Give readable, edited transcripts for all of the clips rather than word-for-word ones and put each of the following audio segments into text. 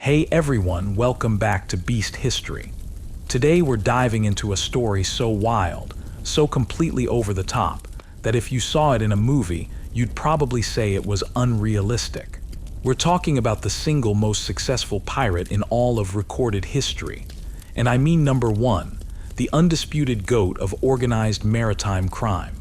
Hey everyone, welcome back to Beast History. Today we're diving into a story so wild, so completely over the top, that if you saw it in a movie, you'd probably say it was unrealistic. We're talking about the single most successful pirate in all of recorded history. And I mean number one, the undisputed GOAT of organized maritime crime.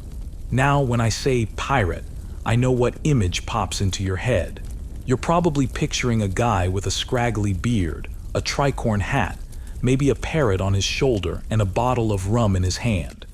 Now, when I say pirate, I know what image pops into your head. You're probably picturing a guy with a scraggly beard, a tricorn hat, maybe a parrot on his shoulder, and a bottle of rum in his hand.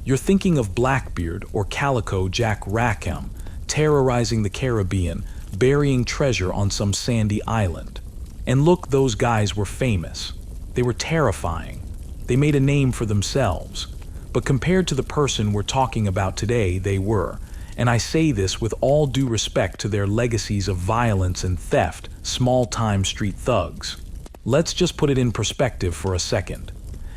You're thinking of Blackbeard or Calico Jack Rackham, terrorizing the Caribbean, burying treasure on some sandy island. And look, those guys were famous. They were terrifying. They made a name for themselves. But compared to the person we're talking about today, they were. And I say this with all due respect to their legacies of violence and theft, small-time street thugs. Let's just put it in perspective for a second.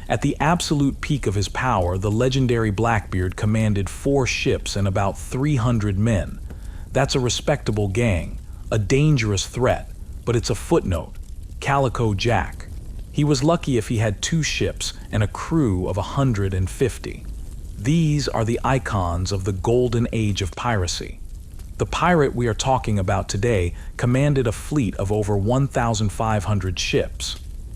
At the absolute peak of his power, the legendary Blackbeard commanded 4 ships and about 300 men. That's a respectable gang, a dangerous threat, but it's a footnote. Calico Jack. He was lucky if he had 2 ships and a crew of 150. These are the icons of the golden age of piracy. The pirate we are talking about today commanded a fleet of over 1,500 ships.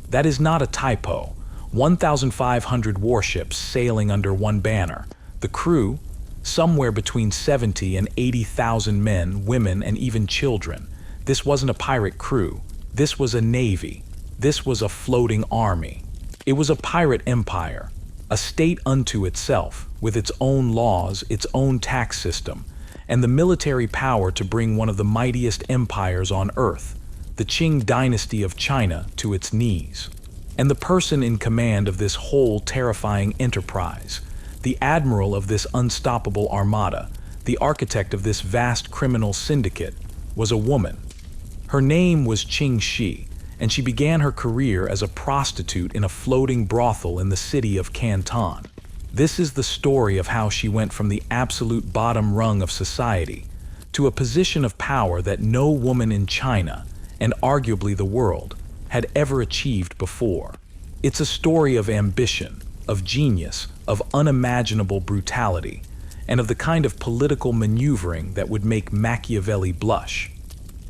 That is not a typo. 1,500 warships sailing under one banner. The crew, somewhere between 70 and 80,000 men, women, and even children. This wasn't a pirate crew. This was a navy. This was a floating army. It was a pirate empire, a state unto itself, with its own laws, its own tax system, and the military power to bring one of the mightiest empires on earth, the Qing Dynasty of China, to its knees. And the person in command of this whole terrifying enterprise, the admiral of this unstoppable armada, the architect of this vast criminal syndicate, was a woman. Her name was Ching Shih, and she began her career as a prostitute in a floating brothel in the city of Canton. This is the story of how she went from the absolute bottom rung of society to a position of power that no woman in China, and arguably the world, had ever achieved before. It's a story of ambition, of genius, of unimaginable brutality, and of the kind of political maneuvering that would make Machiavelli blush.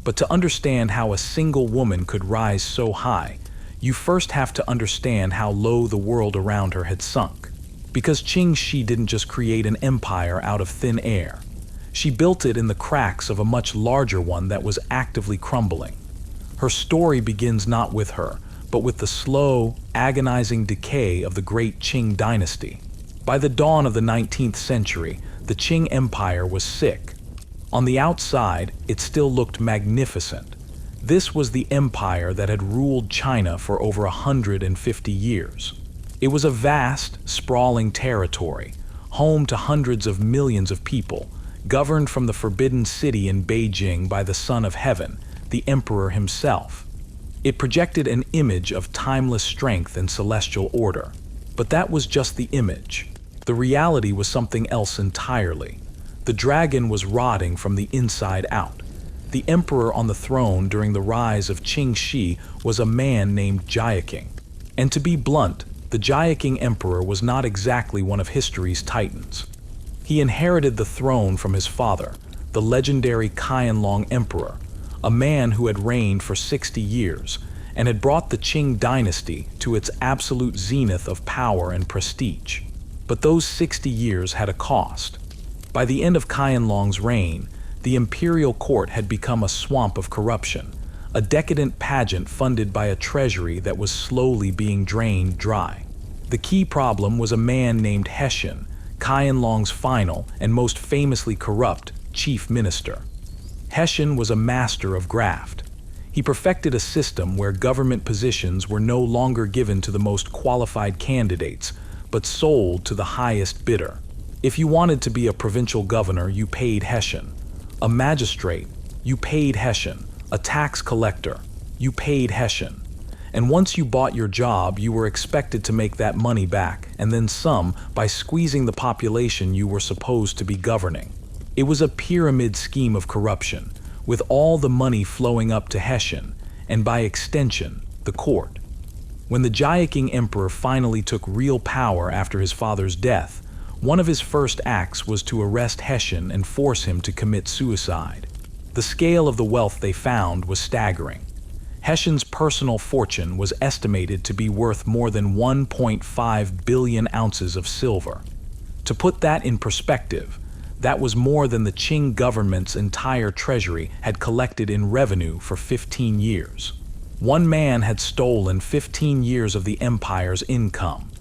But to understand how a single woman could rise so high, you first have to understand how low the world around her had sunk. Because Ching Shih didn't just create an empire out of thin air. She built it in the cracks of a much larger one that was actively crumbling. Her story begins not with her, but with the slow, agonizing decay of the great Qing Dynasty. By the dawn of the 19th century, the Qing Empire was sick. On the outside, it still looked magnificent. This was the empire that had ruled China for over 150 years. It was a vast, sprawling territory, home to hundreds of millions of people, governed from the Forbidden City in Beijing by the Son of Heaven, the Emperor himself. It projected an image of timeless strength and celestial order. But that was just the image. The reality was something else entirely. The dragon was rotting from the inside out. The emperor on the throne during the rise of Ching Shih was a man named King. And to be blunt, the King emperor was not exactly one of history's titans. He inherited the throne from his father, the legendary Qianlong emperor, a man who had reigned for 60 years and had brought the Qing Dynasty to its absolute zenith of power and prestige. But those 60 years had a cost. By the end of Qianlong's reign, the imperial court had become a swamp of corruption, a decadent pageant funded by a treasury that was slowly being drained dry. The key problem was a man named Hessian, Qianlong's final and most famously corrupt chief minister. Hessian was a master of graft. He perfected a system where government positions were no longer given to the most qualified candidates, but sold to the highest bidder. If you wanted to be a provincial governor, you paid Hessian. A magistrate, you paid Hessian. A tax collector, you paid Hessian. And once you bought your job, you were expected to make that money back, and then some, by squeezing the population you were supposed to be governing. It was a pyramid scheme of corruption, with all the money flowing up to Hessian, and by extension, the court. When the Qing emperor finally took real power after his father's death, one of his first acts was to arrest Hessian and force him to commit suicide. The scale of the wealth they found was staggering. Hessian's personal fortune was estimated to be worth more than 1.5 billion ounces of silver. To put that in perspective, that was more than the Qing government's entire treasury had collected in revenue for 15 years. One man had stolen 15 years of the empire's income.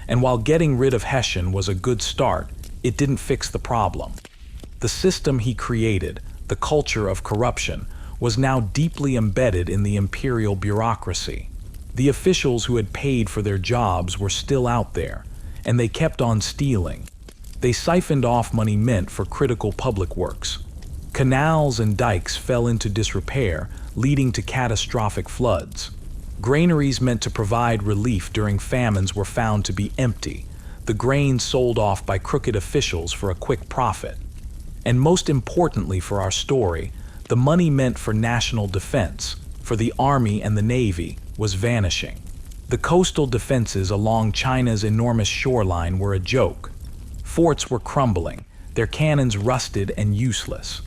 And while getting rid of Hessian was a good start, it didn't fix the problem. The system he created, the culture of corruption, was now deeply embedded in the imperial bureaucracy. The officials who had paid for their jobs were still out there, and they kept on stealing. They siphoned off money meant for critical public works. Canals and dikes fell into disrepair, leading to catastrophic floods. Granaries meant to provide relief during famines were found to be empty, the grain sold off by crooked officials for a quick profit. And most importantly for our story, the money meant for national defense, for the army and the navy, was vanishing. The coastal defenses along China's enormous shoreline were a joke. Forts were crumbling, their cannons rusted and useless.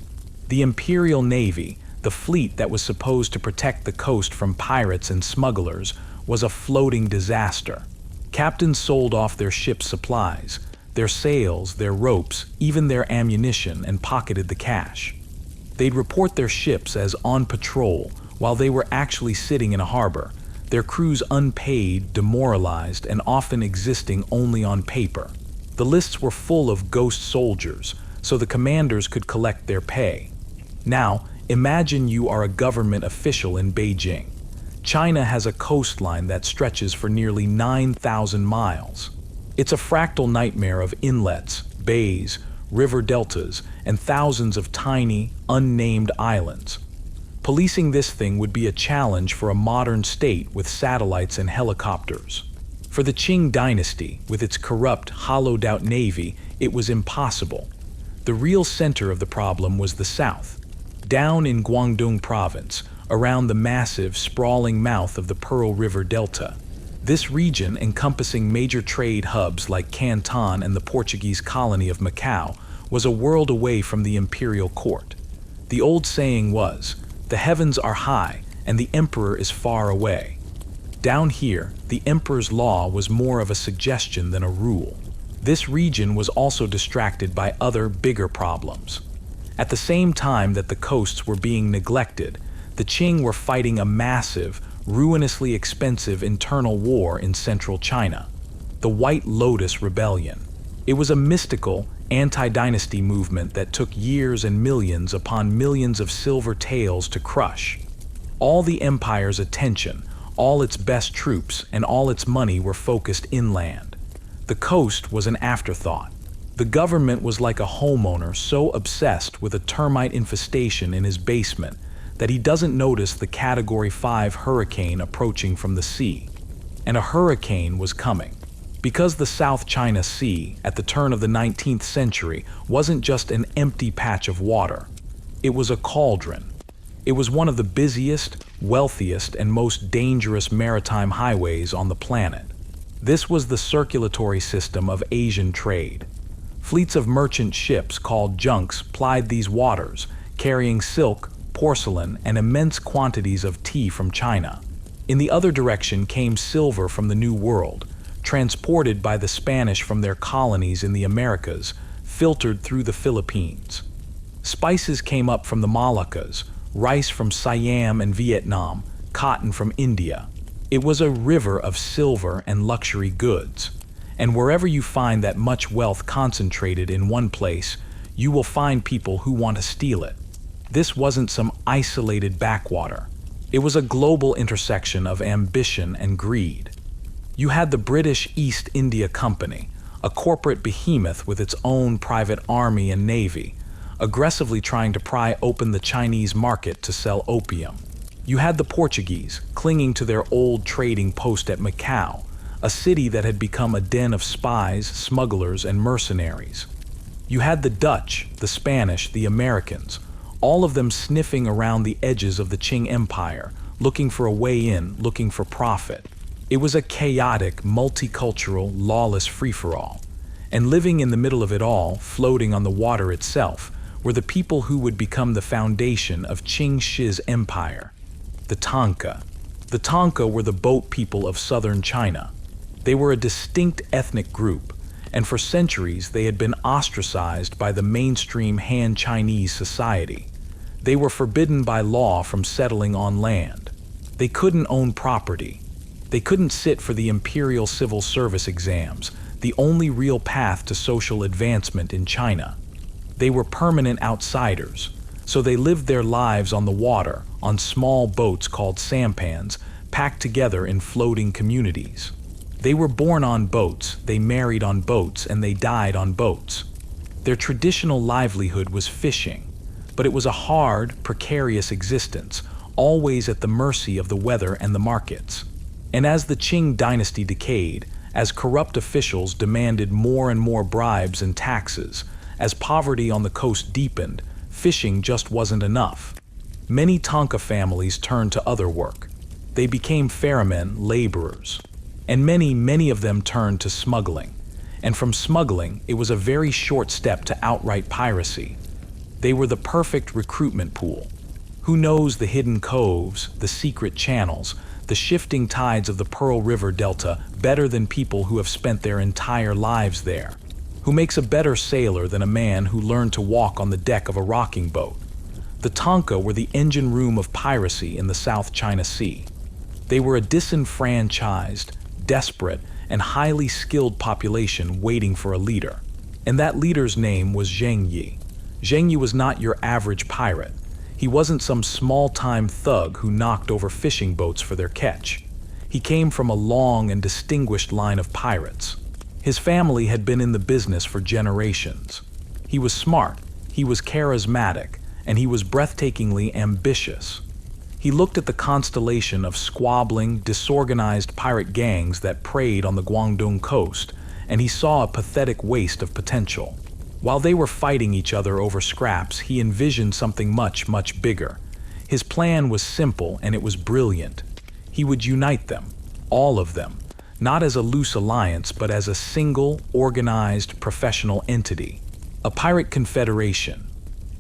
The imperial navy, the fleet that was supposed to protect the coast from pirates and smugglers, was a floating disaster. Captains sold off their ship's supplies, their sails, their ropes, even their ammunition, and pocketed the cash. They'd report their ships as on patrol while they were actually sitting in a harbor, their crews unpaid, demoralized, and often existing only on paper. The lists were full of ghost soldiers, so the commanders could collect their pay. Now, imagine you are a government official in Beijing. China has a coastline that stretches for nearly 9,000 miles. It's a fractal nightmare of inlets, bays, river deltas, and thousands of tiny, unnamed islands. Policing this thing would be a challenge for a modern state with satellites and helicopters. For the Qing Dynasty, with its corrupt, hollowed-out navy, it was impossible. The real center of the problem was the south. Down in Guangdong province, around the massive, sprawling mouth of the Pearl River Delta. This region, encompassing major trade hubs like Canton and the Portuguese colony of Macau, was a world away from the imperial court. The old saying was, "The heavens are high, and the emperor is far away." Down here, the emperor's law was more of a suggestion than a rule. This region was also distracted by other, bigger problems. At the same time that the coasts were being neglected, the Qing were fighting a massive, ruinously expensive internal war in central China, the White Lotus Rebellion. It was a mystical, anti-dynasty movement that took years and millions upon millions of silver taels to crush. All the empire's attention, all its best troops, and all its money were focused inland. The coast was an afterthought. The government was like a homeowner so obsessed with a termite infestation in his basement that he doesn't notice the Category 5 hurricane approaching from the sea. And a hurricane was coming. Because the South China Sea, at the turn of the 19th century, wasn't just an empty patch of water. It was a cauldron. It was one of the busiest, wealthiest, and most dangerous maritime highways on the planet. This was the circulatory system of Asian trade. Fleets of merchant ships called junks plied these waters, carrying silk, porcelain, and immense quantities of tea from China. In the other direction came silver from the New World, transported by the Spanish from their colonies in the Americas, filtered through the Philippines. Spices came up from the Moluccas, rice from Siam and Vietnam, cotton from India. It was a river of silver and luxury goods. And wherever you find that much wealth concentrated in one place, you will find people who want to steal it. This wasn't some isolated backwater. It was a global intersection of ambition and greed. You had the British East India Company, a corporate behemoth with its own private army and navy, aggressively trying to pry open the Chinese market to sell opium. You had the Portuguese, clinging to their old trading post at Macau, a city that had become a den of spies, smugglers, and mercenaries. You had the Dutch, the Spanish, the Americans, all of them sniffing around the edges of the Qing Empire, looking for a way in, looking for profit. It was a chaotic, multicultural, lawless free-for-all. And living in the middle of it all, floating on the water itself, were the people who would become the foundation of Ching Shih's empire, the Tanka. The Tanka were the boat people of southern China. They were a distinct ethnic group, and for centuries they had been ostracized by the mainstream Han Chinese society. They were forbidden by law from settling on land. They couldn't own property. They couldn't sit for the imperial civil service exams, the only real path to social advancement in China. They were permanent outsiders, so they lived their lives on the water, on small boats called sampans, packed together in floating communities. They were born on boats, they married on boats, and they died on boats. Their traditional livelihood was fishing, but it was a hard, precarious existence, always at the mercy of the weather and the markets. And as the Qing Dynasty decayed, as corrupt officials demanded more and more bribes and taxes, as poverty on the coast deepened, fishing just wasn't enough. Many Tanka families turned to other work. They became ferrymen, laborers. And many of them turned to smuggling. And from smuggling, it was a very short step to outright piracy. They were the perfect recruitment pool. Who knows the hidden coves, the secret channels, the shifting tides of the Pearl River Delta better than people who have spent their entire lives there? Who makes a better sailor than a man who learned to walk on the deck of a rocking boat? The Tanka were the engine room of piracy in the South China Sea. They were a disenfranchised, desperate, and highly skilled population waiting for a leader. And that leader's name was Zheng Yi. Zheng Yi was not your average pirate. He wasn't some small-time thug who knocked over fishing boats for their catch. He came from a long and distinguished line of pirates. His family had been in the business for generations. He was smart, he was charismatic, and he was breathtakingly ambitious. He looked at the constellation of squabbling, disorganized pirate gangs that preyed on the Guangdong coast, and he saw a pathetic waste of potential. While they were fighting each other over scraps, he envisioned something much bigger. His plan was simple and it was brilliant. He would unite them, all of them, not as a loose alliance, but as a single, organized, professional entity. A pirate confederation.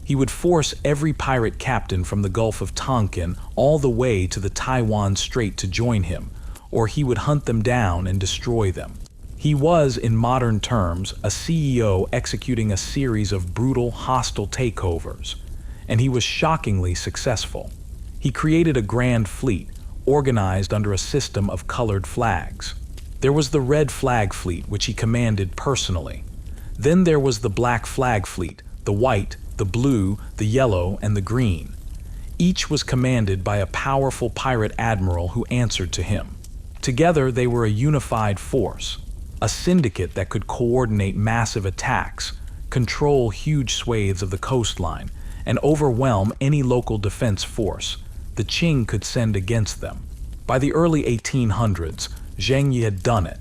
He would force every pirate captain from the Gulf of Tonkin all the way to the Taiwan Strait to join him, or he would hunt them down and destroy them. He was, in modern terms, a CEO executing a series of brutal, hostile takeovers, and he was shockingly successful. He created a grand fleet, organized under a system of colored flags. There was the Red Flag Fleet, which he commanded personally. Then there was the Black Flag Fleet, the white, the blue, the yellow, and the green. Each was commanded by a powerful pirate admiral who answered to him. Together they were a unified force, a syndicate that could coordinate massive attacks, control huge swathes of the coastline, and overwhelm any local defense force the Qing could send against them. By the early 1800s, Zheng Yi had done it.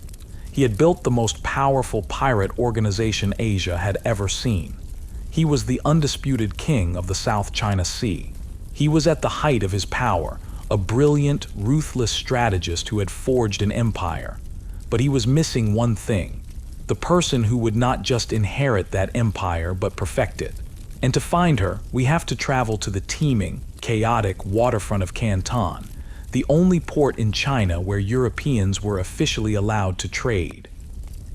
He had built the most powerful pirate organization Asia had ever seen. He was the undisputed king of the South China Sea. He was at the height of his power, a brilliant, ruthless strategist who had forged an empire. But he was missing one thing, the person who would not just inherit that empire but perfect it. And to find her, we have to travel to the teeming, chaotic waterfront of Canton, the only port in China where Europeans were officially allowed to trade.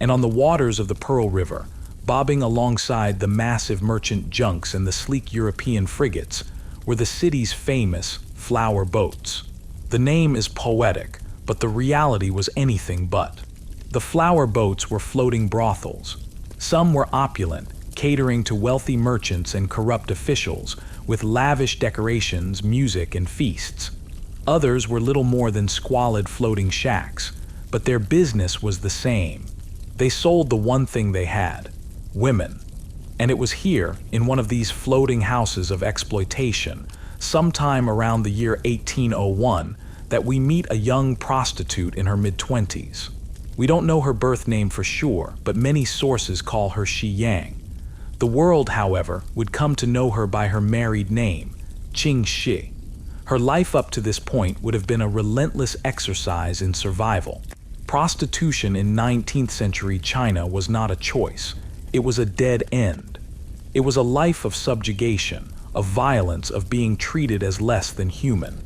And on the waters of the Pearl River, bobbing alongside the massive merchant junks and the sleek European frigates, were the city's famous flower boats. The name is poetic, but the reality was anything but. The flower boats were floating brothels. Some were opulent, catering to wealthy merchants and corrupt officials, with lavish decorations, music, and feasts. Others were little more than squalid floating shacks, but their business was the same. They sold the one thing they had: women. And it was here, in one of these floating houses of exploitation, sometime around the year 1801, that we meet a young prostitute in her mid-20s. We don't know her birth name for sure, but many sources call her Shi Yang. The world, however, would come to know her by her married name, Ching Shih. Her life up to this point would have been a relentless exercise in survival. Prostitution in 19th century China was not a choice. It was a dead end. It was a life of subjugation, of violence, of being treated as less than human.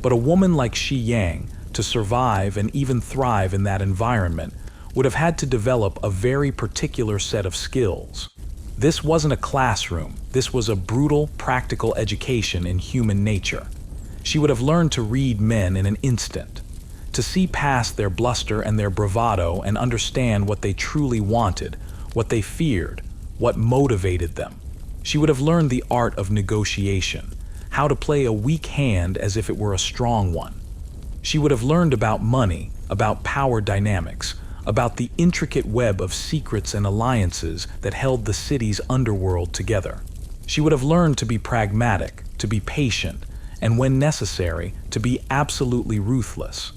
But a woman like Shi Yang, to survive and even thrive in that environment, would have had to develop a very particular set of skills. This wasn't a classroom. This was a brutal, practical education in human nature. She would have learned to read men in an instant, to see past their bluster and their bravado and understand what they truly wanted, what they feared, what motivated them. She would have learned the art of negotiation, how to play a weak hand as if it were a strong one. She would have learned about money, about power dynamics, about the intricate web of secrets and alliances that held the city's underworld together. She would have learned to be pragmatic, to be patient, and when necessary, to be absolutely ruthless.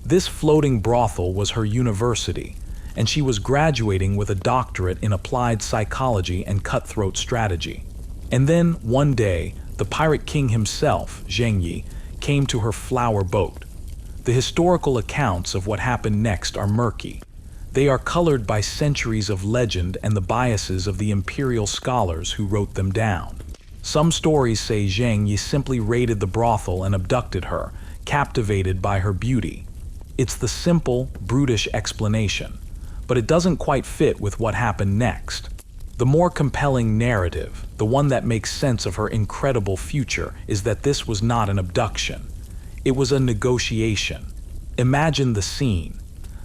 This floating brothel was her university, and she was graduating with a doctorate in applied psychology and cutthroat strategy. And then, one day, the pirate king himself, Zheng Yi, came to her flower boat. The historical accounts of what happened next are murky. They are colored by centuries of legend and the biases of the imperial scholars who wrote them down. Some stories say Zheng Yi simply raided the brothel and abducted her, captivated by her beauty. It's the simple, brutish explanation, but it doesn't quite fit with what happened next. The more compelling narrative, the one that makes sense of her incredible future, is that this was not an abduction. It was a negotiation. Imagine the scene.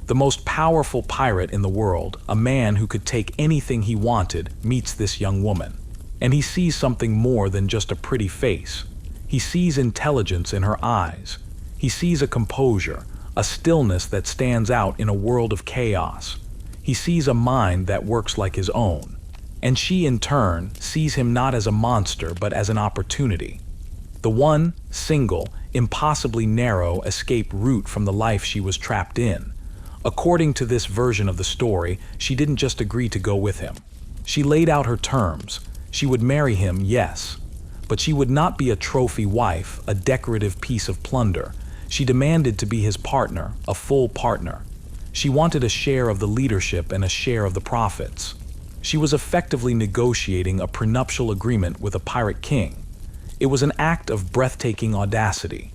The most powerful pirate in the world, a man who could take anything he wanted, meets this young woman. And he sees something more than just a pretty face. He sees intelligence in her eyes. He sees a composure, a stillness that stands out in a world of chaos. He sees a mind that works like his own. And she, in turn, sees him not as a monster, but as an opportunity. The one, single, impossibly narrow escape route from the life she was trapped in. According to this version of the story, she didn't just agree to go with him. She laid out her terms. She would marry him, yes, but she would not be a trophy wife, a decorative piece of plunder. She demanded to be his partner, a full partner. She wanted a share of the leadership and a share of the profits. She was effectively negotiating a prenuptial agreement with a pirate king. It was an act of breathtaking audacity.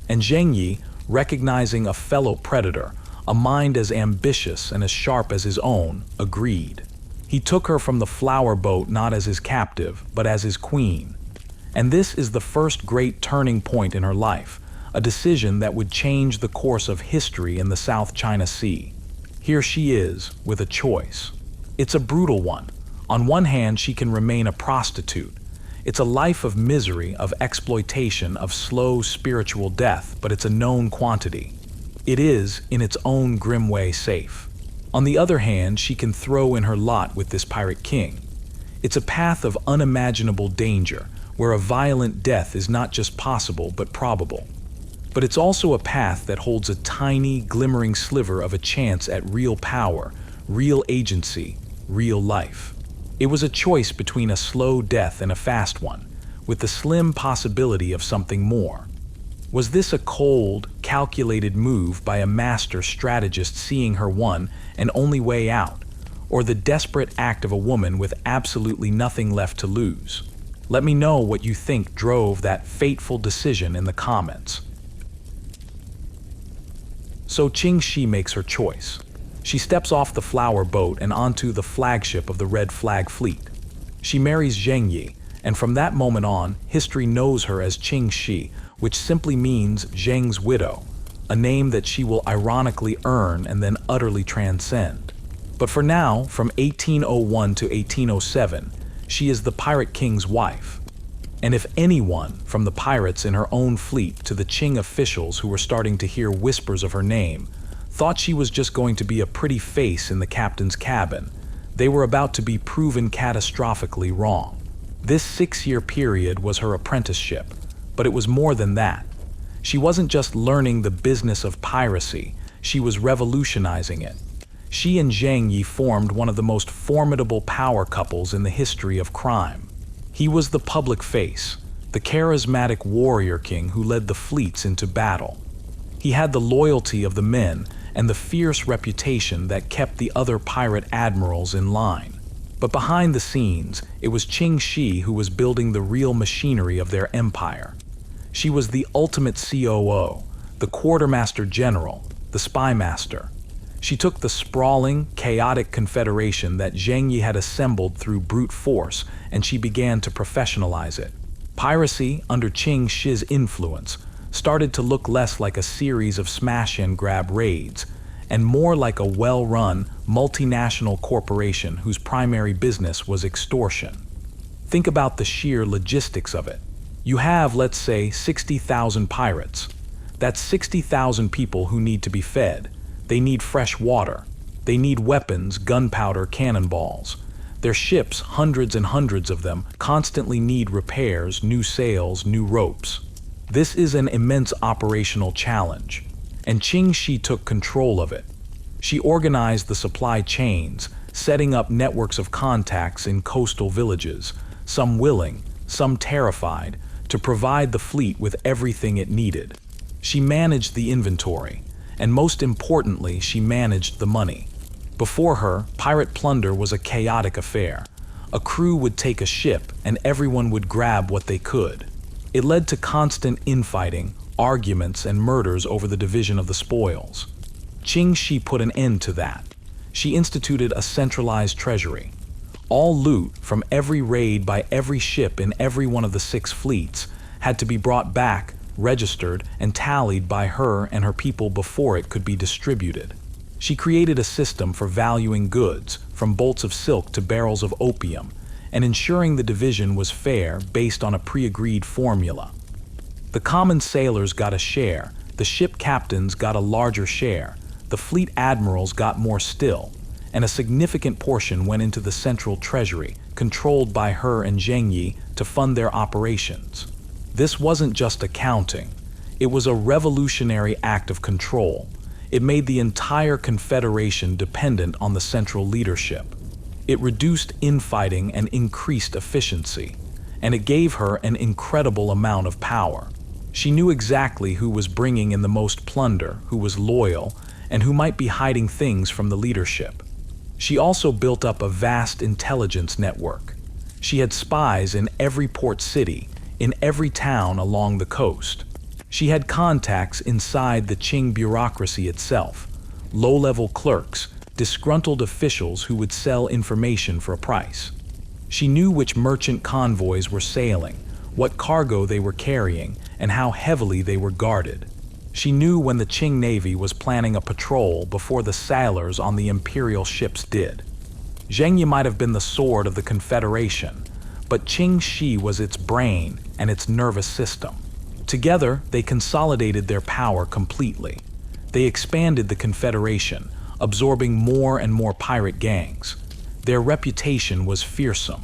And Zheng Yi, recognizing a fellow predator, a mind as ambitious and as sharp as his own, agreed. He took her from the flower boat not as his captive, but as his queen. And this is the first great turning point in her life, a decision that would change the course of history in the South China Sea. Here she is, with a choice. It's a brutal one. On one hand, she can remain a prostitute. It's a life of misery, of exploitation, of slow spiritual death, but it's a known quantity. It is, in its own grim way, safe. On the other hand, she can throw in her lot with this pirate king. It's a path of unimaginable danger, where a violent death is not just possible, but probable. But it's also a path that holds a tiny, glimmering sliver of a chance at real power, real agency, real life. It was a choice between a slow death and a fast one, with the slim possibility of something more. Was this a cold, calculated move by a master strategist seeing her one and only way out, or the desperate act of a woman with absolutely nothing left to lose? Let me know what you think drove that fateful decision in the comments. So Ching Shih makes her choice. She steps off the flower boat and onto the flagship of the Red Flag Fleet. She marries Zheng Yi, and from that moment on, history knows her as Ching Shih, which simply means Zheng's widow, a name that she will ironically earn and then utterly transcend. But for now, from 1801 to 1807, she is the pirate king's wife. And if anyone, from the pirates in her own fleet to the Qing officials who were starting to hear whispers of her name, thought she was just going to be a pretty face in the captain's cabin, they were about to be proven catastrophically wrong. This 6-year period was her apprenticeship, but it was more than that. She wasn't just learning the business of piracy, she was revolutionizing it. She and Zheng Yi formed one of the most formidable power couples in the history of crime. He was the public face. the charismatic warrior king who led the fleets into battle. He had the loyalty of the men and the fierce reputation that kept the other pirate admirals in line. But behind the scenes, it was Ching Shih who was building the real machinery of their empire. She was the ultimate COO, the quartermaster general, the spy master. She took the sprawling, chaotic confederation that Zheng Yi had assembled through brute force, and she began to professionalize it. Piracy, under Ching Shih's influence, started to look less like a series of smash-and-grab raids, and more like a well-run, multinational corporation whose primary business was extortion. Think about the sheer logistics of it. You have, let's say, 60,000 pirates. That's 60,000 people who need to be fed. They need fresh water. They need weapons, gunpowder, cannonballs. Their ships, hundreds and hundreds of them, constantly need repairs, new sails, new ropes. This is an immense operational challenge, and Ching Shih took control of it. She organized the supply chains, setting up networks of contacts in coastal villages, some willing, some terrified, to provide the fleet with everything it needed. She managed the inventory, and most importantly, she managed the money. Before her, pirate plunder was a chaotic affair. A crew would take a ship, and everyone would grab what they could. It led to constant infighting, arguments, and murders over the division of the spoils. Ching Shih put an end to that. She instituted a centralized treasury. All loot from every raid by every ship in every one of the 6 fleets had to be brought back, registered, and tallied by her and her people before it could be distributed. She created a system for valuing goods, from bolts of silk to barrels of opium, and ensuring the division was fair based on a pre-agreed formula. The common sailors got a share, the ship captains got a larger share, the fleet admirals got more still, and a significant portion went into the central treasury, controlled by her and Zheng Yi to fund their operations. This wasn't just accounting. It was a revolutionary act of control. It made the entire confederation dependent on the central leadership. It reduced infighting and increased efficiency, and it gave her an incredible amount of power. She knew exactly who was bringing in the most plunder, who was loyal, and who might be hiding things from the leadership. She also built up a vast intelligence network. She had spies in every port city, in every town along the coast. She had contacts inside the Qing bureaucracy itself, low-level clerks, disgruntled officials who would sell information for a price. She knew which merchant convoys were sailing, what cargo they were carrying, and how heavily they were guarded. She knew when the Qing Navy was planning a patrol before the sailors on the imperial ships did. Zheng Yi might have been the sword of the Confederation, but Ching Shih was its brain and its nervous system. Together, they consolidated their power completely. They expanded the Confederation, absorbing more and more pirate gangs. Their reputation was fearsome.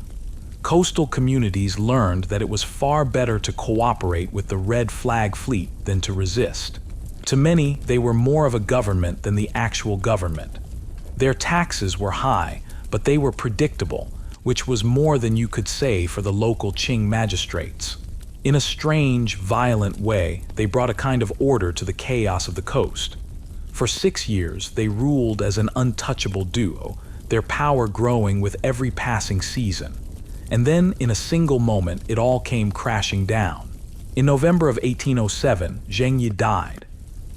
Coastal communities learned that it was far better to cooperate with the Red Flag Fleet than to resist. To many, they were more of a government than the actual government. Their taxes were high, but they were predictable, which was more than you could say for the local Qing magistrates. In a strange, violent way, they brought a kind of order to the chaos of the coast. For 6 years, they ruled as an untouchable duo, their power growing with every passing season. And then, in a single moment, it all came crashing down. In November of 1807, Zheng Yi died.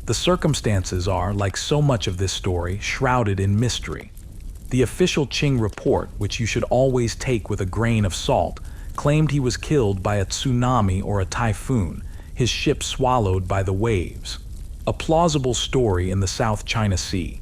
The circumstances are, like so much of this story, shrouded in mystery. The official Qing report, which you should always take with a grain of salt, claimed he was killed by a tsunami or a typhoon, his ship swallowed by the waves. A plausible story in the South China Sea.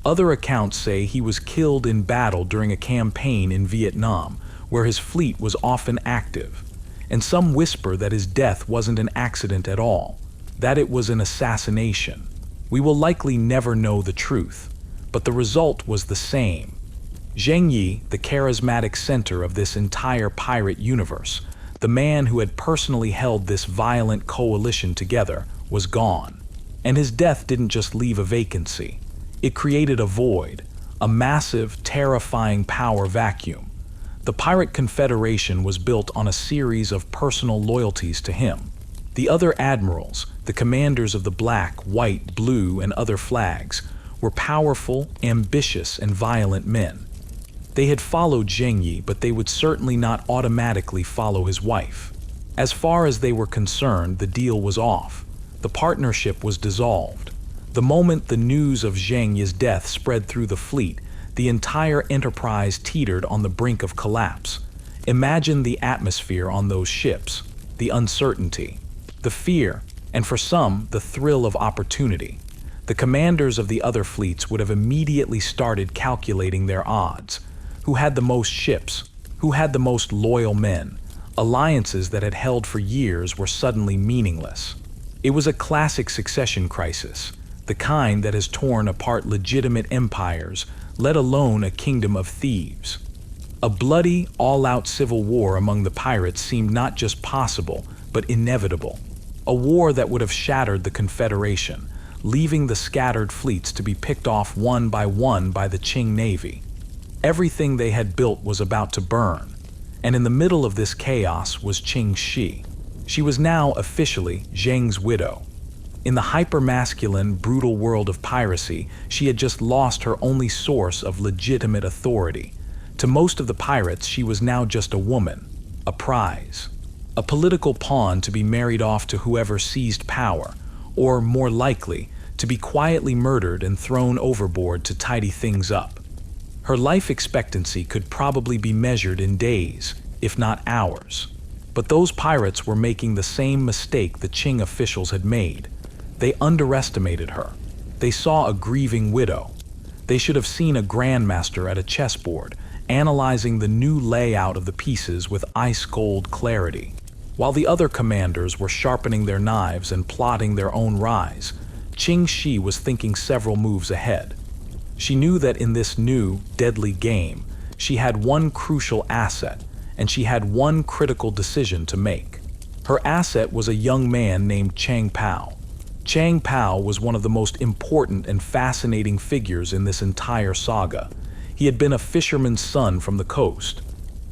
Other accounts say he was killed in battle during a campaign in Vietnam, where his fleet was often active, and some whisper that his death wasn't an accident at all, that it was an assassination. We will likely never know the truth, but the result was the same. Zheng Yi, the charismatic center of this entire pirate universe, the man who had personally held this violent coalition together, was gone. And his death didn't just leave a vacancy. It created a void, a massive, terrifying power vacuum. The pirate confederation was built on a series of personal loyalties to him. The other admirals, the commanders of the black, white, blue, and other flags, were powerful, ambitious, and violent men. They had followed Ching Shih, but they would certainly not automatically follow his wife. As far as they were concerned, the deal was off. The partnership was dissolved. The moment the news of Ching Shih's death spread through the fleet, the entire enterprise teetered on the brink of collapse. Imagine the atmosphere on those ships, the uncertainty, the fear, and for some, the thrill of opportunity. The commanders of the other fleets would have immediately started calculating their odds. Who had the most ships? Who had the most loyal men? Alliances that had held for years were suddenly meaningless. It was a classic succession crisis, the kind that has torn apart legitimate empires, let alone a kingdom of thieves. A bloody, all-out civil war among the pirates seemed not just possible, but inevitable. A war that would have shattered the Confederation, leaving the scattered fleets to be picked off one by the Qing Navy. Everything they had built was about to burn, and in the middle of this chaos was Ching Shih. She was now officially Zheng's widow. In the hyper-masculine, brutal world of piracy, she had just lost her only source of legitimate authority. To most of the pirates, she was now just a woman, a prize, a political pawn to be married off to whoever seized power, or more likely, to be quietly murdered and thrown overboard to tidy things up. Her life expectancy could probably be measured in days, if not hours. But those pirates were making the same mistake the Qing officials had made. They underestimated her. They saw a grieving widow. They should have seen a grandmaster at a chessboard, analyzing the new layout of the pieces with ice-cold clarity. While the other commanders were sharpening their knives and plotting their own rise, Ching Shih was thinking several moves ahead. She knew that in this new, deadly game, she had one crucial asset, and she had one critical decision to make. Her asset was a young man named Chang Pao. Chang Pao was one of the most important and fascinating figures in this entire saga. He had been a fisherman's son from the coast.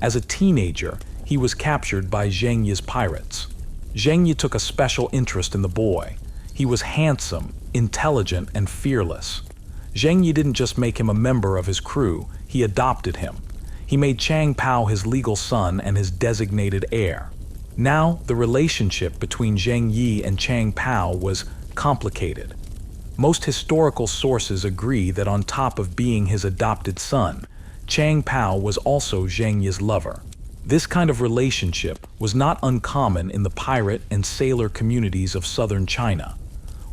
As a teenager, he was captured by Ching Shih's pirates. Ching Shih took a special interest in the boy. He was handsome, intelligent, and fearless. Ching Shih didn't just make him a member of his crew, he adopted him. He made Chang Pao his legal son and his designated heir. Now, the relationship between Ching Shih and Chang Pao was complicated. Most historical sources agree that on top of being his adopted son, Chang Pao was also Ching Shih's lover. This kind of relationship was not uncommon in the pirate and sailor communities of southern China.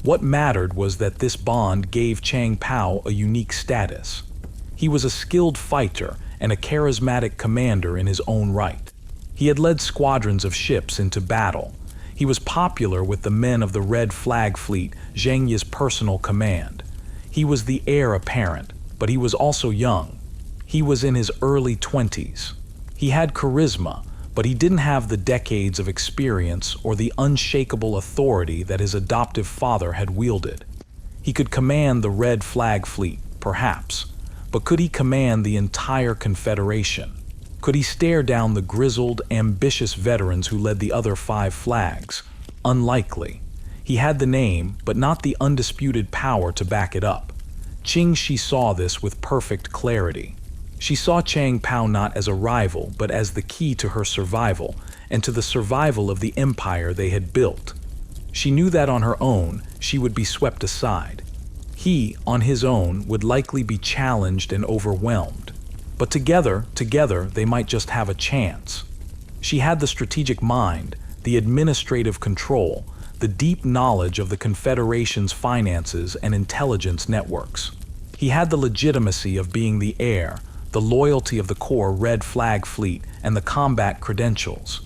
What mattered was that this bond gave Chang Pao a unique status. He was a skilled fighter and a charismatic commander in his own right. He had led squadrons of ships into battle. He was popular with the men of the Red Flag Fleet, Ching Shih's personal command. He was the heir apparent, but he was also young. He was in his early 20s. He had charisma, but he didn't have the decades of experience or the unshakable authority that his adoptive father had wielded. He could command the Red Flag Fleet, perhaps, but could he command the entire Confederation? Could he stare down the grizzled, ambitious veterans who led the other 5 flags? Unlikely. He had the name, but not the undisputed power to back it up. Ching Shih saw this with perfect clarity. She saw Chang Pao not as a rival, but as the key to her survival, and to the survival of the empire they had built. She knew that on her own, she would be swept aside. He, on his own, would likely be challenged and overwhelmed. But together, they might just have a chance. She had the strategic mind, the administrative control, the deep knowledge of the Confederation's finances and intelligence networks. He had the legitimacy of being the heir, the loyalty of the core Red Flag Fleet, and the combat credentials.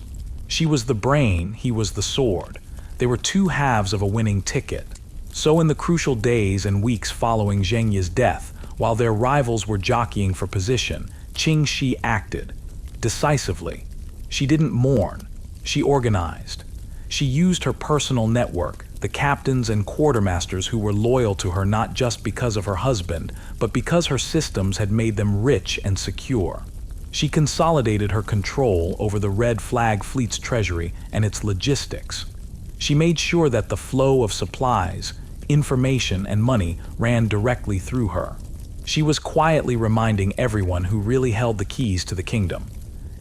She was the brain, he was the sword. They were two halves of a winning ticket. So in the crucial days and weeks following Ching Shih's death, while their rivals were jockeying for position, Ching Shih acted decisively. She didn't mourn. She organized. She used her personal network, the captains and quartermasters who were loyal to her not just because of her husband, but because her systems had made them rich and secure. She consolidated her control over the Red Flag Fleet's treasury and its logistics. She made sure that the flow of supplies, information, and money ran directly through her. She was quietly reminding everyone who really held the keys to the kingdom.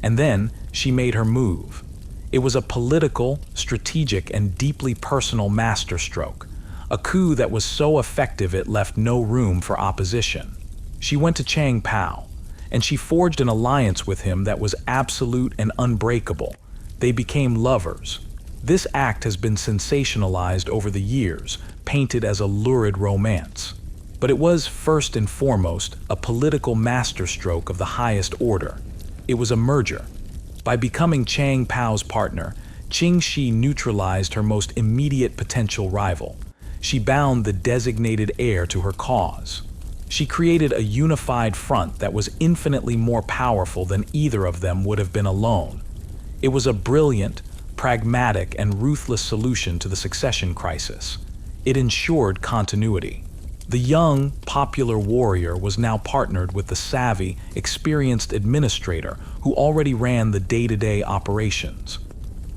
And then she made her move. It was a political, strategic, and deeply personal masterstroke, a coup that was so effective it left no room for opposition. She went to Chang Pao, and she forged an alliance with him that was absolute and unbreakable. They became lovers. This act has been sensationalized over the years, painted as a lurid romance. But it was, first and foremost, a political masterstroke of the highest order. It was a merger. By becoming Chang Pao's partner, Ching Shih neutralized her most immediate potential rival. She bound the designated heir to her cause. She created a unified front that was infinitely more powerful than either of them would have been alone. It was a brilliant, pragmatic, and ruthless solution to the succession crisis. It ensured continuity. The young, popular warrior was now partnered with the savvy, experienced administrator who already ran the day-to-day operations.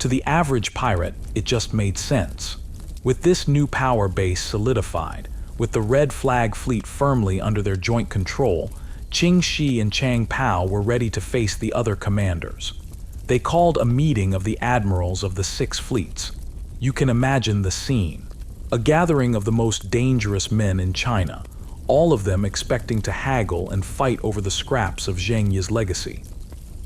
To the average pirate, it just made sense. With this new power base solidified, with the Red Flag Fleet firmly under their joint control, Ching Shih and Chang Pao were ready to face the other commanders. They called a meeting of the admirals of the 6 fleets. You can imagine the scene. A gathering of the most dangerous men in China, all of them expecting to haggle and fight over the scraps of Zheng Yi's legacy.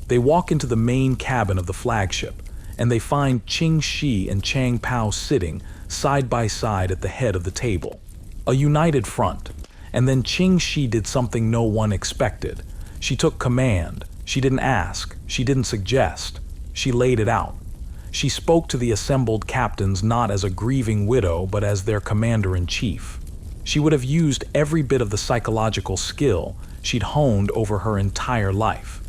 They walk into the main cabin of the flagship, and they find Ching Shih and Chang Pao sitting side by side at the head of the table. A united front. And then Ching Shih did something no one expected. She took command. She didn't ask. She didn't suggest. She laid it out. She spoke to the assembled captains not as a grieving widow, but as their commander-in-chief. She would have used every bit of the psychological skill she'd honed over her entire life.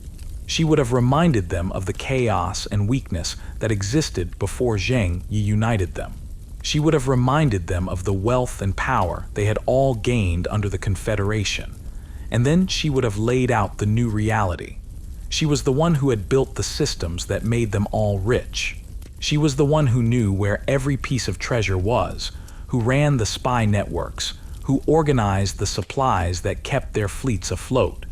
She would have reminded them of the chaos and weakness that existed before Zheng Yi united them. She would have reminded them of the wealth and power they had all gained under the Confederation. And then she would have laid out the new reality. She was the one who had built the systems that made them all rich. She was the one who knew where every piece of treasure was, who ran the spy networks, who organized the supplies that kept their fleets afloat.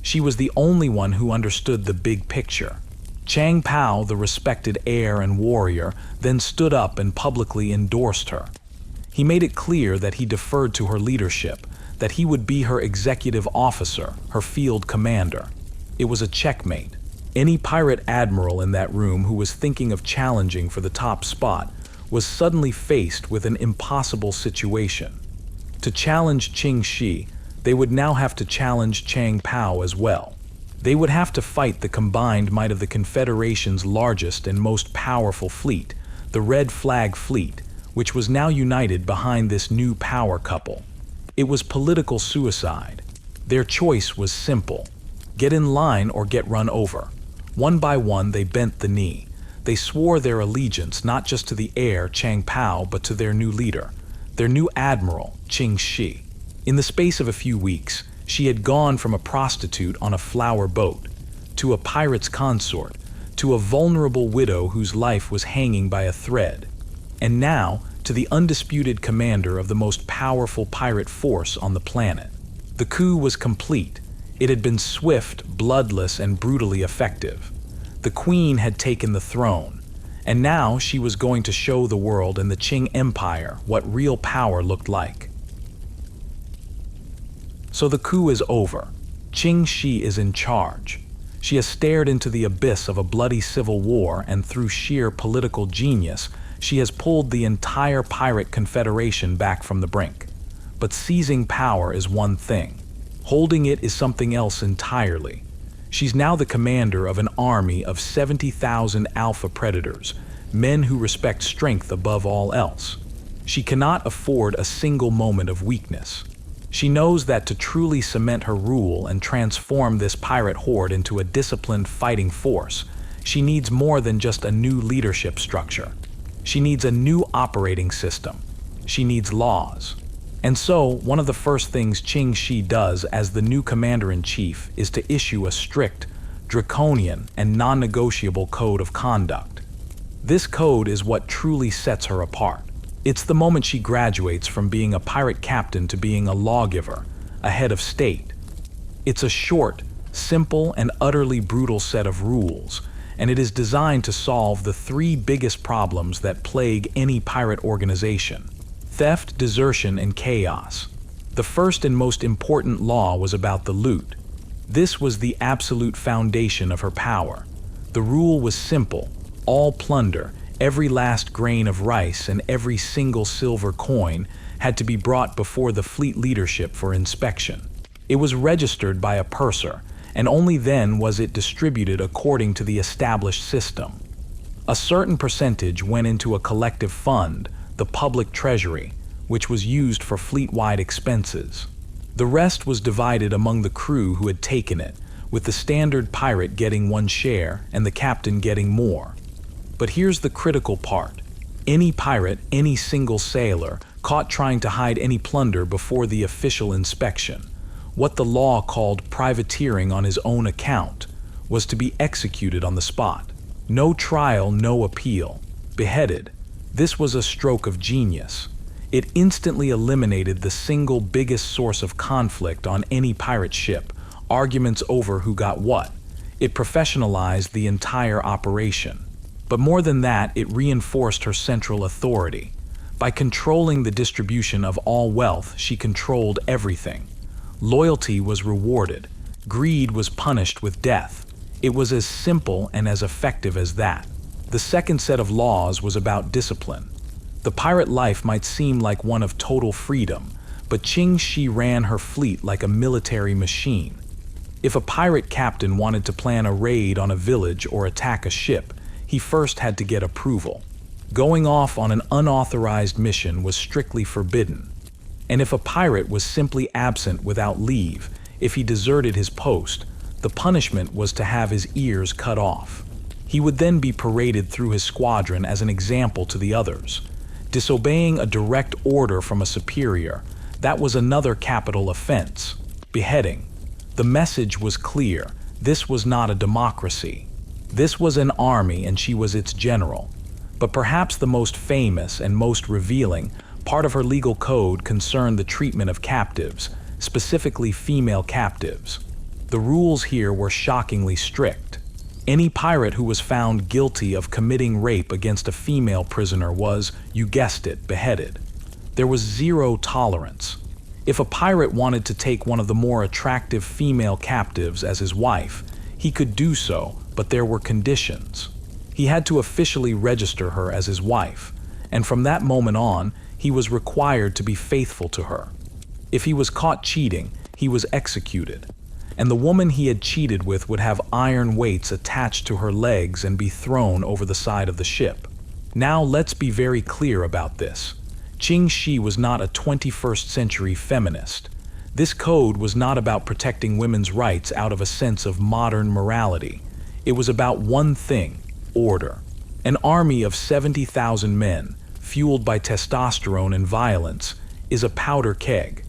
She was the only one who understood the big picture. Chang Pao, the respected heir and warrior, then stood up and publicly endorsed her. He made it clear that he deferred to her leadership, that he would be her executive officer, her field commander. It was a checkmate. Any pirate admiral in that room who was thinking of challenging for the top spot was suddenly faced with an impossible situation. To challenge Ching Shih, they would now have to challenge Chang Pao as well. They would have to fight the combined might of the Confederation's largest and most powerful fleet, the Red Flag Fleet, which was now united behind this new power couple. It was political suicide. Their choice was simple: get in line or get run over. One by one, they bent the knee. They swore their allegiance not just to the heir, Chang Pao, but to their new leader, their new admiral, Ching Shih. In the space of a few weeks, she had gone from a prostitute on a flower boat, to a pirate's consort, to a vulnerable widow whose life was hanging by a thread, and now to the undisputed commander of the most powerful pirate force on the planet. The coup was complete. It had been swift, bloodless, and brutally effective. The queen had taken the throne, and now she was going to show the world and the Qing Empire what real power looked like. So the coup is over. Ching Shih is in charge. She has stared into the abyss of a bloody civil war, and through sheer political genius, she has pulled the entire pirate confederation back from the brink. But seizing power is one thing. Holding it is something else entirely. She's now the commander of an army of 70,000 alpha predators, men who respect strength above all else. She cannot afford a single moment of weakness. She knows that to truly cement her rule and transform this pirate horde into a disciplined fighting force, she needs more than just a new leadership structure. She needs a new operating system. She needs laws. And so, one of the first things Ching Shih does as the new commander-in-chief is to issue a strict, draconian, and non-negotiable code of conduct. This code is what truly sets her apart. It's the moment she graduates from being a pirate captain to being a lawgiver, a head of state. It's a short, simple, and utterly brutal set of rules, and it is designed to solve the three biggest problems that plague any pirate organization: theft, desertion, and chaos. The first and most important law was about the loot. This was the absolute foundation of her power. The rule was simple: all plunder, every last grain of rice and every single silver coin had to be brought before the fleet leadership for inspection. It was registered by a purser, and only then was it distributed according to the established system. A certain percentage went into a collective fund, the public treasury, which was used for fleet-wide expenses. The rest was divided among the crew who had taken it, with the standard pirate getting one share and the captain getting more. But here's the critical part. Any pirate, any single sailor, caught trying to hide any plunder before the official inspection, what the law called privateering on his own account, was to be executed on the spot. No trial, no appeal. Beheaded. This was a stroke of genius. It instantly eliminated the single biggest source of conflict on any pirate ship, arguments over who got what. It professionalized the entire operation. But more than that, it reinforced her central authority. By controlling the distribution of all wealth, she controlled everything. Loyalty was rewarded. Greed was punished with death. It was as simple and as effective as that. The second set of laws was about discipline. The pirate life might seem like one of total freedom, but Ching Shih ran her fleet like a military machine. If a pirate captain wanted to plan a raid on a village or attack a ship, he first had to get approval. Going off on an unauthorized mission was strictly forbidden. And if a pirate was simply absent without leave, if he deserted his post, the punishment was to have his ears cut off. He would then be paraded through his squadron as an example to the others. Disobeying a direct order from a superior, that was another capital offense: beheading. The message was clear: this was not a democracy. This was an army, and she was its general. But perhaps the most famous and most revealing part of her legal code concerned the treatment of captives, specifically female captives. The rules here were shockingly strict. Any pirate who was found guilty of committing rape against a female prisoner was, you guessed it, beheaded. There was zero tolerance. If a pirate wanted to take one of the more attractive female captives as his wife, he could do so, but there were conditions. He had to officially register her as his wife, and from that moment on, he was required to be faithful to her. If he was caught cheating, he was executed, and the woman he had cheated with would have iron weights attached to her legs and be thrown over the side of the ship. Now let's be very clear about this. Ching Shih was not a 21st century feminist. This code was not about protecting women's rights out of a sense of modern morality. It was about one thing: order. An army of 70,000 men, fueled by testosterone and violence, is a powder keg.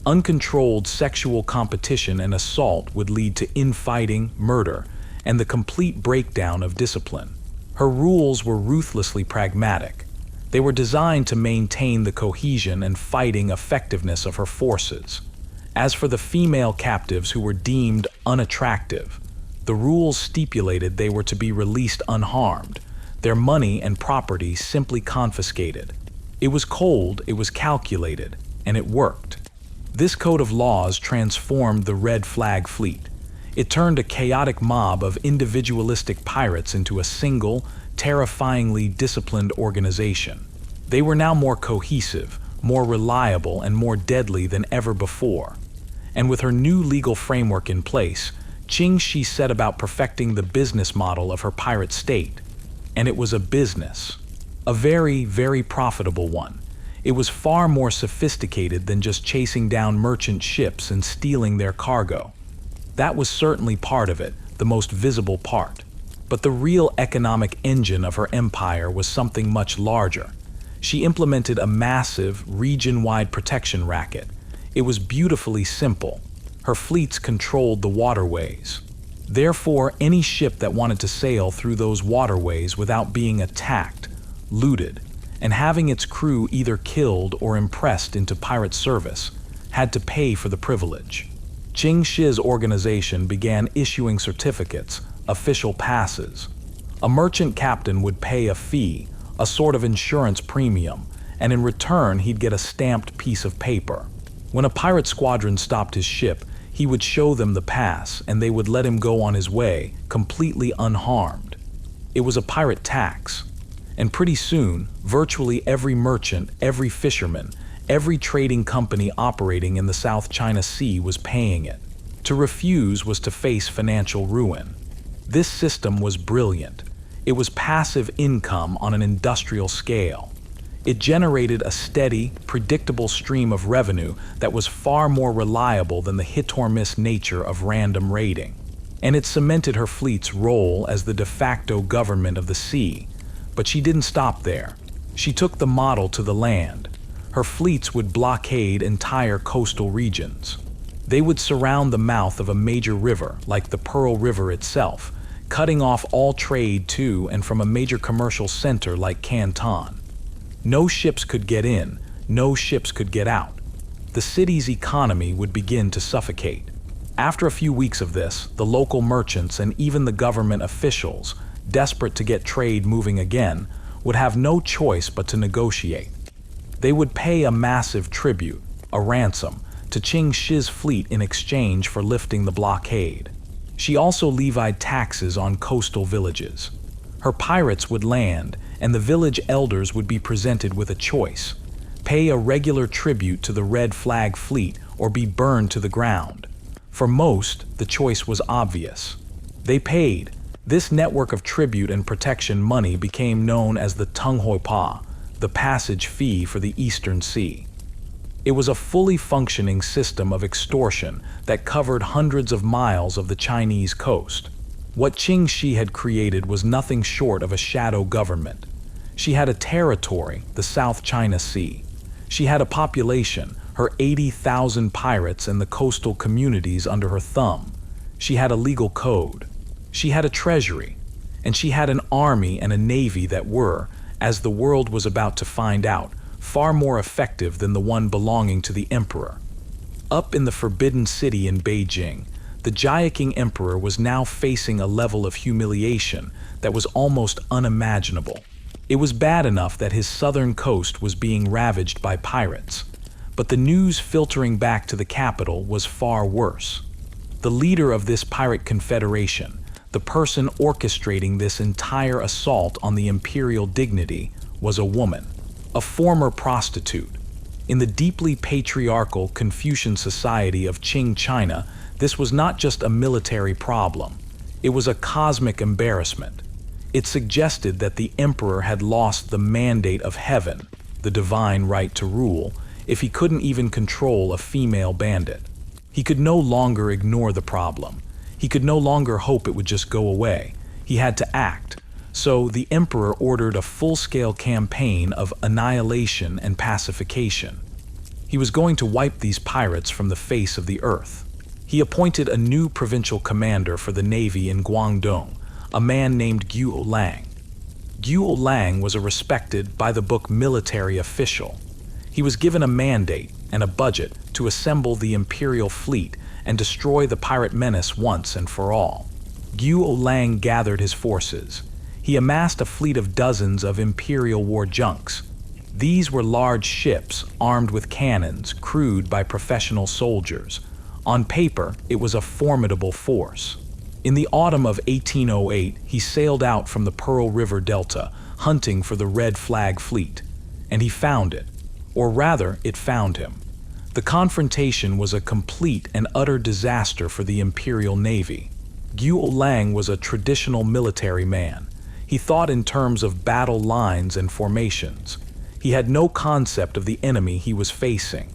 Uncontrolled sexual competition and assault would lead to infighting, murder, and the complete breakdown of discipline. Her rules were ruthlessly pragmatic. They were designed to maintain the cohesion and fighting effectiveness of her forces. As for the female captives who were deemed unattractive, the rules stipulated they were to be released unharmed, their money and property simply confiscated. It was cold, it was calculated, and it worked. This code of laws transformed the Red Flag Fleet. It turned a chaotic mob of individualistic pirates into a single, terrifyingly disciplined organization. They were now more cohesive, more reliable, and more deadly than ever before. And with her new legal framework in place, Ching Shih set about perfecting the business model of her pirate state. And it was a business. A very, very profitable one. It was far more sophisticated than just chasing down merchant ships and stealing their cargo. That was certainly part of it, the most visible part. But the real economic engine of her empire was something much larger. She implemented a massive, region-wide protection racket. It was beautifully simple. Her fleets controlled the waterways. Therefore, any ship that wanted to sail through those waterways without being attacked, looted, and having its crew either killed or impressed into pirate service had to pay for the privilege. Ching Shih's organization began issuing certificates, official passes. A merchant captain would pay a fee, a sort of insurance premium, and in return he'd get a stamped piece of paper. When a pirate squadron stopped his ship, he would show them the pass and they would let him go on his way, completely unharmed. It was a pirate tax. And pretty soon, virtually every merchant, every fisherman, every trading company operating in the South China Sea was paying it. To refuse was to face financial ruin. This system was brilliant. It was passive income on an industrial scale. It generated a steady, predictable stream of revenue that was far more reliable than the hit-or-miss nature of random raiding. And it cemented her fleet's role as the de facto government of the sea. But she didn't stop there. She took the model to the land. Her fleets would blockade entire coastal regions. They would surround the mouth of a major river, like the Pearl River itself, cutting off all trade to and from a major commercial center like Canton. No ships could get in, no ships could get out. The city's economy would begin to suffocate. After a few weeks of this, the local merchants and even the government officials, desperate to get trade moving again, would have no choice but to negotiate. They would pay a massive tribute, a ransom, to Ching Shih's fleet in exchange for lifting the blockade. She also levied taxes on coastal villages. Her pirates would land, and the village elders would be presented with a choice: pay a regular tribute to the Red Flag fleet or be burned to the ground. For most, the choice was obvious. They paid. This network of tribute and protection money became known as the Tung Hoi Pa, the passage fee for the Eastern Sea. It was a fully functioning system of extortion that covered hundreds of miles of the Chinese coast. What Ching Shih had created was nothing short of a shadow government. She had a territory, the South China Sea. She had a population, her 80,000 pirates and the coastal communities under her thumb. She had a legal code. She had a treasury, and she had an army and a navy that were, as the world was about to find out, far more effective than the one belonging to the emperor. Up in the Forbidden City in Beijing, the Jiaqing emperor was now facing a level of humiliation that was almost unimaginable. It was bad enough that his southern coast was being ravaged by pirates, but the news filtering back to the capital was far worse. The leader of this pirate confederation, the person orchestrating this entire assault on the imperial dignity, was a woman, a former prostitute. In the deeply patriarchal Confucian society of Qing China, this was not just a military problem. It was a cosmic embarrassment. It suggested that the emperor had lost the mandate of heaven, the divine right to rule, if he couldn't even control a female bandit. He could no longer ignore the problem. He could no longer hope it would just go away. He had to act. So the emperor ordered a full-scale campaign of annihilation and pacification. He was going to wipe these pirates from the face of the earth. He appointed a new provincial commander for the navy in Guangdong, a man named Guo Lang. Guo Lang was a respected, by-the-book military official. He was given a mandate and a budget to assemble the imperial fleet and destroy the pirate menace once and for all. Guo Lang gathered his forces. He amassed a fleet of dozens of imperial war junks. These were large ships armed with cannons, crewed by professional soldiers. On paper, it was a formidable force. In the autumn of 1808, he sailed out from the Pearl River Delta, hunting for the Red Flag fleet. And he found it. Or rather, it found him. The confrontation was a complete and utter disaster for the Imperial Navy. Guo Lang was a traditional military man. He thought in terms of battle lines and formations. He had no concept of the enemy he was facing.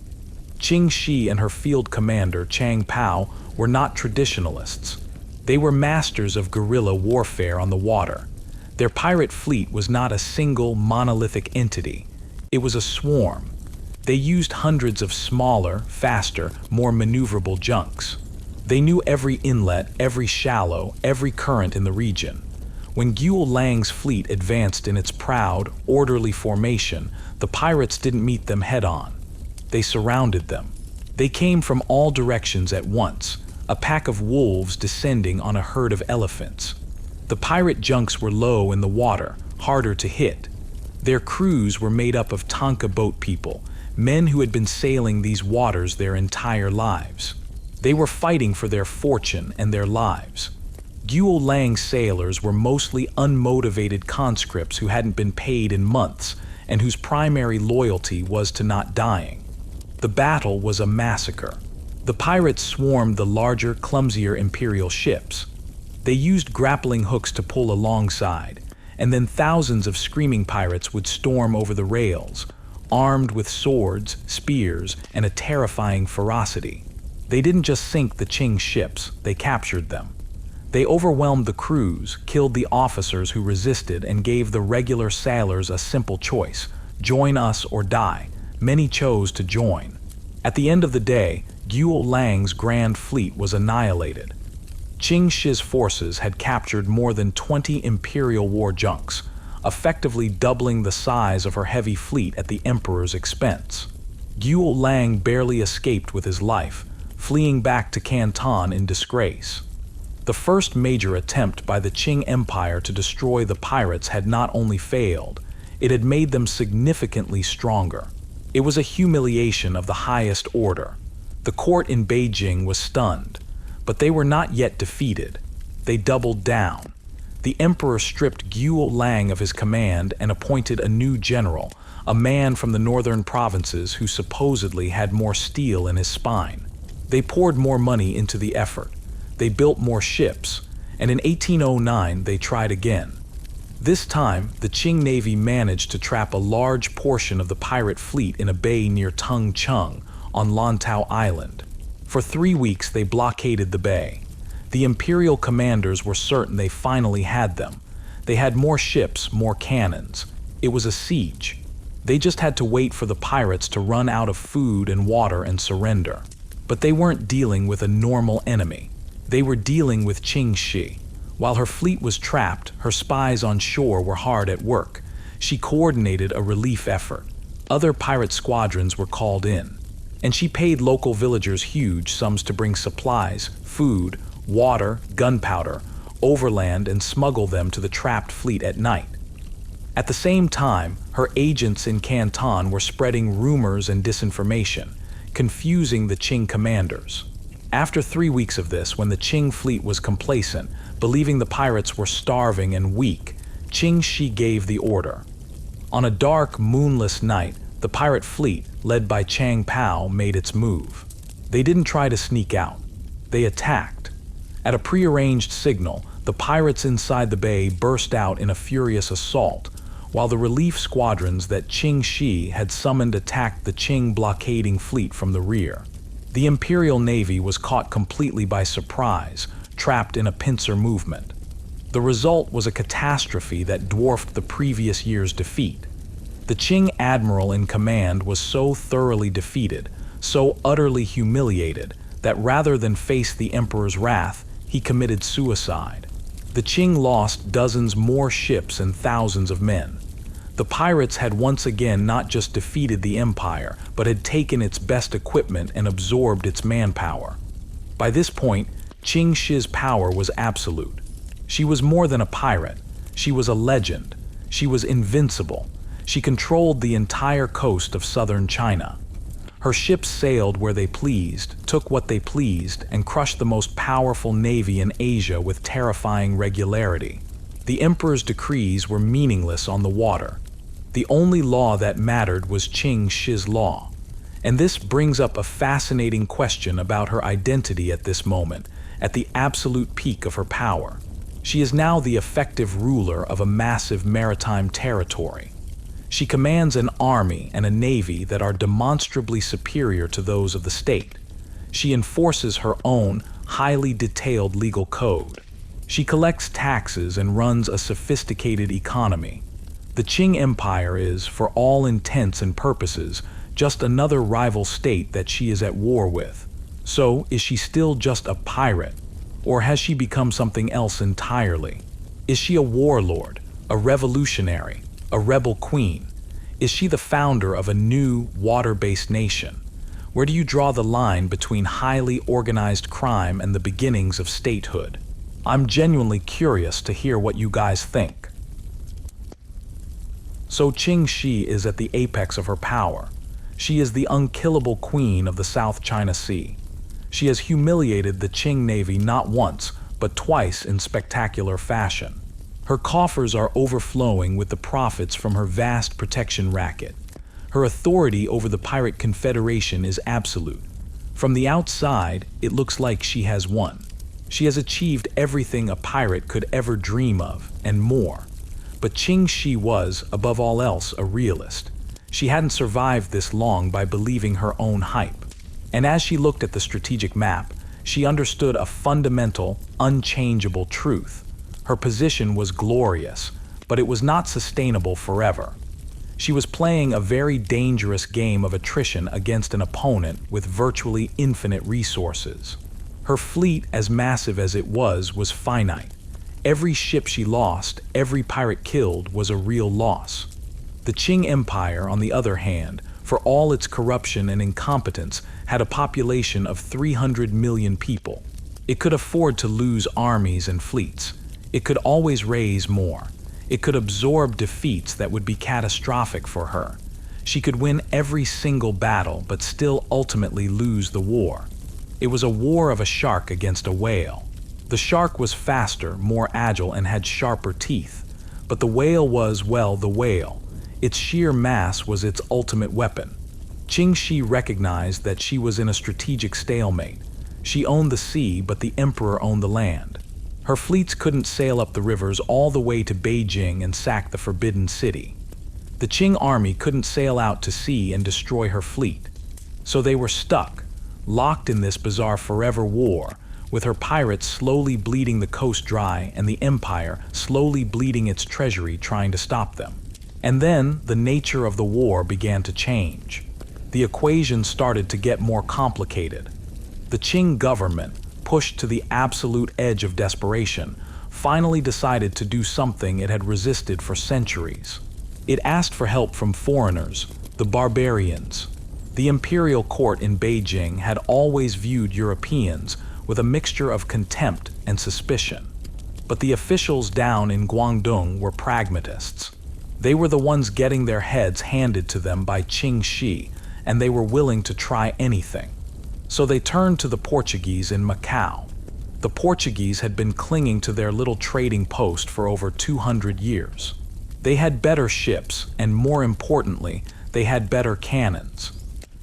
Ching Shih and her field commander, Chang Pao, were not traditionalists. They were masters of guerrilla warfare on the water. Their pirate fleet was not a single monolithic entity. It was a swarm. They used hundreds of smaller, faster, more maneuverable junks. They knew every inlet, every shallow, every current in the region. When Guo Lang's fleet advanced in its proud, orderly formation, the pirates didn't meet them head-on. They surrounded them. They came from all directions at once, a pack of wolves descending on a herd of elephants. The pirate junks were low in the water, harder to hit. Their crews were made up of tanka boat people, men who had been sailing these waters their entire lives. They were fighting for their fortune and their lives. Guo Lang's sailors were mostly unmotivated conscripts who hadn't been paid in months and whose primary loyalty was to not dying. The battle was a massacre. The pirates swarmed the larger, clumsier imperial ships. They used grappling hooks to pull alongside, and then thousands of screaming pirates would storm over the rails, armed with swords, spears, and a terrifying ferocity. They didn't just sink the Qing ships, they captured them. They overwhelmed the crews, killed the officers who resisted, and gave the regular sailors a simple choice: join us or die. Many chose to join. At the end of the day, Guo Lang's grand fleet was annihilated. Ching Shih's forces had captured more than 20 imperial war junks, effectively doubling the size of her heavy fleet at the emperor's expense. Guo Lang barely escaped with his life, fleeing back to Canton in disgrace. The first major attempt by the Qing Empire to destroy the pirates had not only failed, it had made them significantly stronger. It was a humiliation of the highest order. The court in Beijing was stunned, but they were not yet defeated. They doubled down. The emperor stripped Guo Lang of his command and appointed a new general, a man from the northern provinces who supposedly had more steel in his spine. They poured more money into the effort. They built more ships, and in 1809 they tried again. This time, the Qing Navy managed to trap a large portion of the pirate fleet in a bay near Tung Chung on Lantau Island. For 3 weeks they blockaded the bay. The imperial commanders were certain they finally had them. They had more ships, more cannons. It was a siege. They just had to wait for the pirates to run out of food and water and surrender. But they weren't dealing with a normal enemy. They were dealing with Ching Shih. While her fleet was trapped, her spies on shore were hard at work. She coordinated a relief effort. Other pirate squadrons were called in, and she paid local villagers huge sums to bring supplies, food, water, gunpowder, overland and smuggle them to the trapped fleet at night. At the same time, her agents in Canton were spreading rumors and disinformation, confusing the Qing commanders. After 3 weeks of this, when the Qing fleet was complacent, believing the pirates were starving and weak, Ching Shih gave the order. On a dark, moonless night, the pirate fleet, led by Chang Pao, made its move. They didn't try to sneak out. They attacked. At a prearranged signal, the pirates inside the bay burst out in a furious assault, while the relief squadrons that Ching Shih had summoned attacked the Qing blockading fleet from the rear. The Imperial Navy was caught completely by surprise, trapped in a pincer movement. The result was a catastrophe that dwarfed the previous year's defeat. The Qing admiral in command was so thoroughly defeated, so utterly humiliated, that rather than face the emperor's wrath, he committed suicide. The Qing lost dozens more ships and thousands of men. The pirates had once again not just defeated the empire, but had taken its best equipment and absorbed its manpower. By this point, Ching Shih's power was absolute. She was more than a pirate. She was a legend. She was invincible. She controlled the entire coast of southern China. Her ships sailed where they pleased, took what they pleased, and crushed the most powerful navy in Asia with terrifying regularity. The emperor's decrees were meaningless on the water. The only law that mattered was Ching Shih's law. And this brings up a fascinating question about her identity at this moment, at the absolute peak of her power. She is now the effective ruler of a massive maritime territory. She commands an army and a navy that are demonstrably superior to those of the state. She enforces her own highly detailed legal code. She collects taxes and runs a sophisticated economy. The Qing Empire is, for all intents and purposes, just another rival state that she is at war with. So, is she still just a pirate? Or has she become something else entirely? Is she a warlord, a revolutionary, a rebel queen? Is she the founder of a new, water-based nation? Where do you draw the line between highly organized crime and the beginnings of statehood? I'm genuinely curious to hear what you guys think. So Ching Shih is at the apex of her power. She is the unkillable queen of the South China Sea. She has humiliated the Qing Navy not once, but twice in spectacular fashion. Her coffers are overflowing with the profits from her vast protection racket. Her authority over the pirate confederation is absolute. From the outside, it looks like she has won. She has achieved everything a pirate could ever dream of, and more. But Ching Shih was, above all else, a realist. She hadn't survived this long by believing her own hype. And as she looked at the strategic map, she understood a fundamental, unchangeable truth. Her position was glorious, but it was not sustainable forever. She was playing a very dangerous game of attrition against an opponent with virtually infinite resources. Her fleet, as massive as it was finite. Every ship she lost, every pirate killed, was a real loss. The Qing Empire, on the other hand, for all its corruption and incompetence, had a population of 300 million people. It could afford to lose armies and fleets. It could always raise more. It could absorb defeats that would be catastrophic for her. She could win every single battle, but still ultimately lose the war. It was a war of a shark against a whale. The shark was faster, more agile, and had sharper teeth. But the whale was, well, the whale. Its sheer mass was its ultimate weapon. Ching Shih recognized that she was in a strategic stalemate. She owned the sea, but the emperor owned the land. Her fleets couldn't sail up the rivers all the way to Beijing and sack the Forbidden City. The Qing army couldn't sail out to sea and destroy her fleet. So they were stuck, locked in this bizarre forever war, with her pirates slowly bleeding the coast dry and the empire slowly bleeding its treasury trying to stop them. And then the nature of the war began to change. The equation started to get more complicated. The Qing government, pushed to the absolute edge of desperation, finally decided to do something it had resisted for centuries. It asked for help from foreigners, the barbarians. The imperial court in Beijing had always viewed Europeans with a mixture of contempt and suspicion. But the officials down in Guangdong were pragmatists. They were the ones getting their heads handed to them by Ching Shih, and they were willing to try anything. So they turned to the Portuguese in Macau. The Portuguese had been clinging to their little trading post for over 200 years. They had better ships, and more importantly, they had better cannons.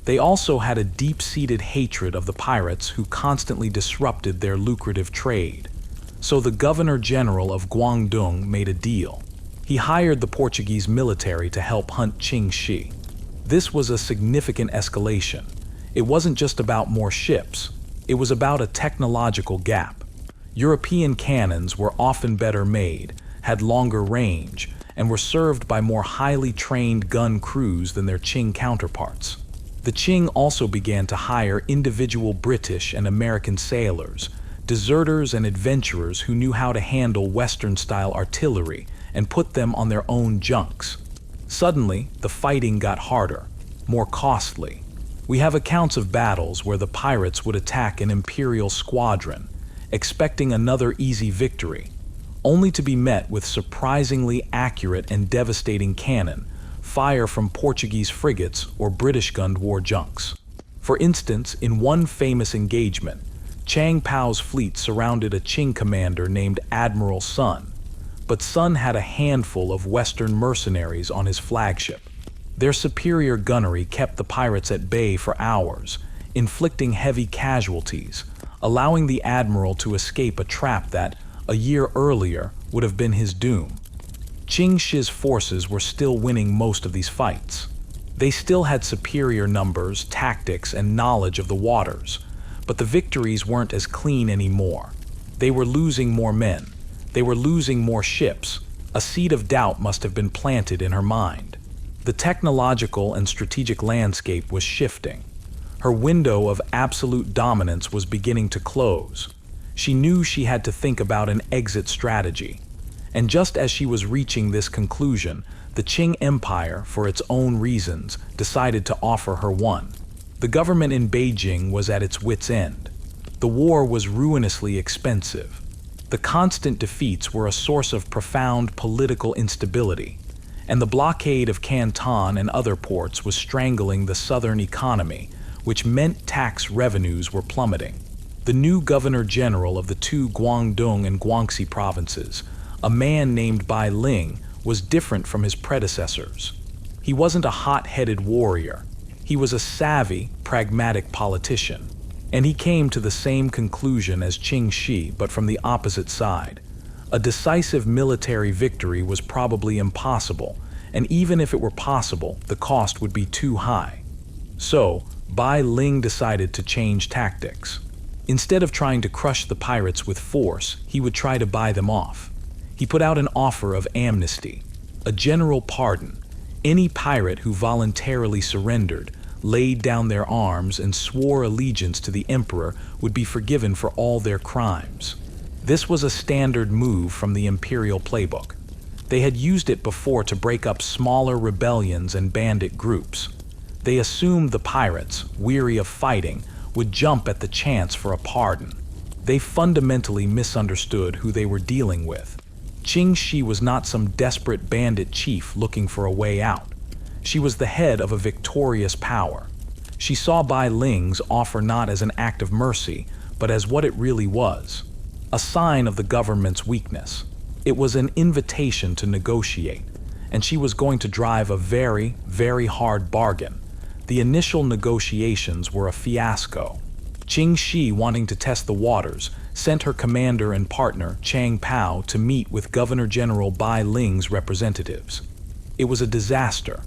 They also had a deep-seated hatred of the pirates who constantly disrupted their lucrative trade. So the Governor-General of Guangdong made a deal. He hired the Portuguese military to help hunt Ching Shih. This was a significant escalation. It wasn't just about more ships. It was about a technological gap. European cannons were often better made, had longer range, and were served by more highly trained gun crews than their Qing counterparts. The Qing also began to hire individual British and American sailors, deserters and adventurers who knew how to handle Western-style artillery and put them on their own junks. Suddenly, the fighting got harder, more costly. We have accounts of battles where the pirates would attack an imperial squadron, expecting another easy victory, only to be met with surprisingly accurate and devastating cannon, fire from Portuguese frigates or British-gunned war junks. For instance, in one famous engagement, Chang Pao's fleet surrounded a Qing commander named Admiral Sun, but Sun had a handful of Western mercenaries on his flagship. Their superior gunnery kept the pirates at bay for hours, inflicting heavy casualties, allowing the admiral to escape a trap that, a year earlier, would have been his doom. Ching Shih's forces were still winning most of these fights. They still had superior numbers, tactics, and knowledge of the waters, but the victories weren't as clean anymore. They were losing more men. They were losing more ships. A seed of doubt must have been planted in her mind. The technological and strategic landscape was shifting. Her window of absolute dominance was beginning to close. She knew she had to think about an exit strategy. And just as she was reaching this conclusion, the Qing Empire, for its own reasons, decided to offer her one. The government in Beijing was at its wit's end. The war was ruinously expensive. The constant defeats were a source of profound political instability, and the blockade of Canton and other ports was strangling the southern economy, which meant tax revenues were plummeting. The new governor-general of the two Guangdong and Guangxi provinces, a man named Bai Ling, was different from his predecessors. He wasn't a hot-headed warrior. He was a savvy, pragmatic politician. And he came to the same conclusion as Ching Shih, but from the opposite side. A decisive military victory was probably impossible, and even if it were possible, the cost would be too high. So, Bai Ling decided to change tactics. Instead of trying to crush the pirates with force, he would try to buy them off. He put out an offer of amnesty, a general pardon. Any pirate who voluntarily surrendered, laid down their arms, and swore allegiance to the emperor would be forgiven for all their crimes. This was a standard move from the imperial playbook. They had used it before to break up smaller rebellions and bandit groups. They assumed the pirates, weary of fighting, would jump at the chance for a pardon. They fundamentally misunderstood who they were dealing with. Ching Shih was not some desperate bandit chief looking for a way out. She was the head of a victorious power. She saw Bai Ling's offer not as an act of mercy, but as what it really was, a sign of the government's weakness. It was an invitation to negotiate, and she was going to drive a very, very hard bargain. The initial negotiations were a fiasco. Ching Shih, wanting to test the waters, sent her commander and partner, Chang Pao, to meet with Governor-General Bai Ling's representatives. It was a disaster.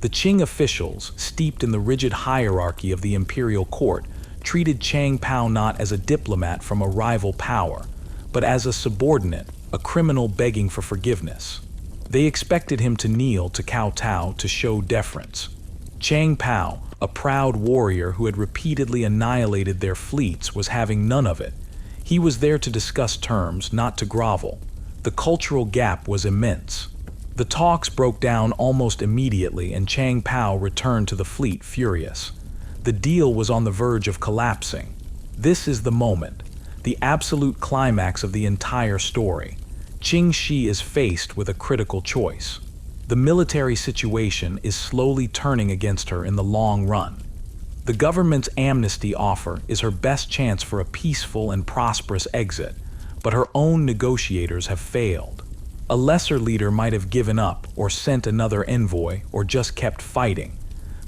The Qing officials, steeped in the rigid hierarchy of the imperial court, treated Chang Pao not as a diplomat from a rival power, but as a subordinate, a criminal begging for forgiveness. They expected him to kneel to kowtow to show deference. Chang Pao, a proud warrior who had repeatedly annihilated their fleets, was having none of it. He was there to discuss terms, not to grovel. The cultural gap was immense. The talks broke down almost immediately, and Chang Pao returned to the fleet furious. The deal was on the verge of collapsing. This is the moment, the absolute climax of the entire story. Ching Shih is faced with a critical choice. The military situation is slowly turning against her in the long run. The government's amnesty offer is her best chance for a peaceful and prosperous exit, but her own negotiators have failed. A lesser leader might have given up, or sent another envoy, or just kept fighting.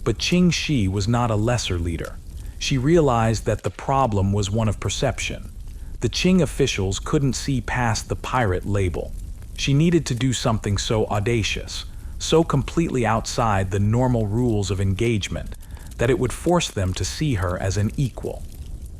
But Ching Shih was not a lesser leader. She realized that the problem was one of perception. The Qing officials couldn't see past the pirate label. She needed to do something so audacious, so completely outside the normal rules of engagement, that it would force them to see her as an equal.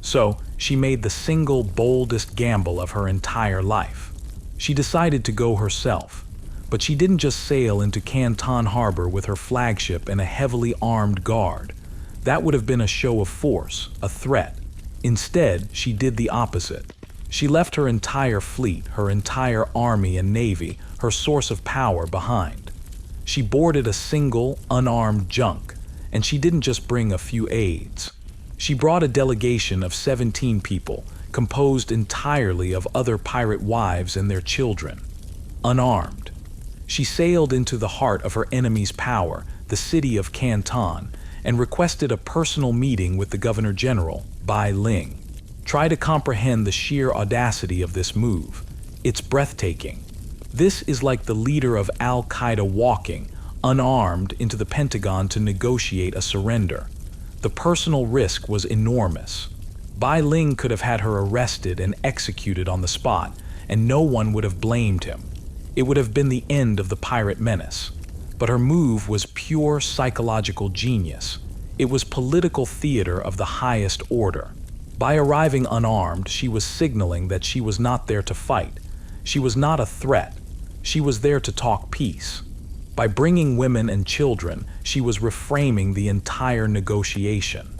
So, she made the single boldest gamble of her entire life. She decided to go herself, but she didn't just sail into Canton Harbor with her flagship and a heavily armed guard. That would have been a show of force, a threat. Instead, she did the opposite. She left her entire fleet, her entire army and navy, her source of power behind. She boarded a single, unarmed junk, and she didn't just bring a few aides. She brought a delegation of 17 people, composed entirely of other pirate wives and their children, unarmed. She sailed into the heart of her enemy's power, the city of Canton, and requested a personal meeting with the Governor-General, Bai Ling. Try to comprehend the sheer audacity of this move. It's breathtaking. This is like the leader of Al-Qaeda walking, unarmed, into the Pentagon to negotiate a surrender. The personal risk was enormous. Bai Ling could have had her arrested and executed on the spot, and no one would have blamed him. It would have been the end of the pirate menace. But her move was pure psychological genius. It was political theater of the highest order. By arriving unarmed, she was signaling that she was not there to fight. She was not a threat. She was there to talk peace. By bringing women and children, she was reframing the entire negotiation.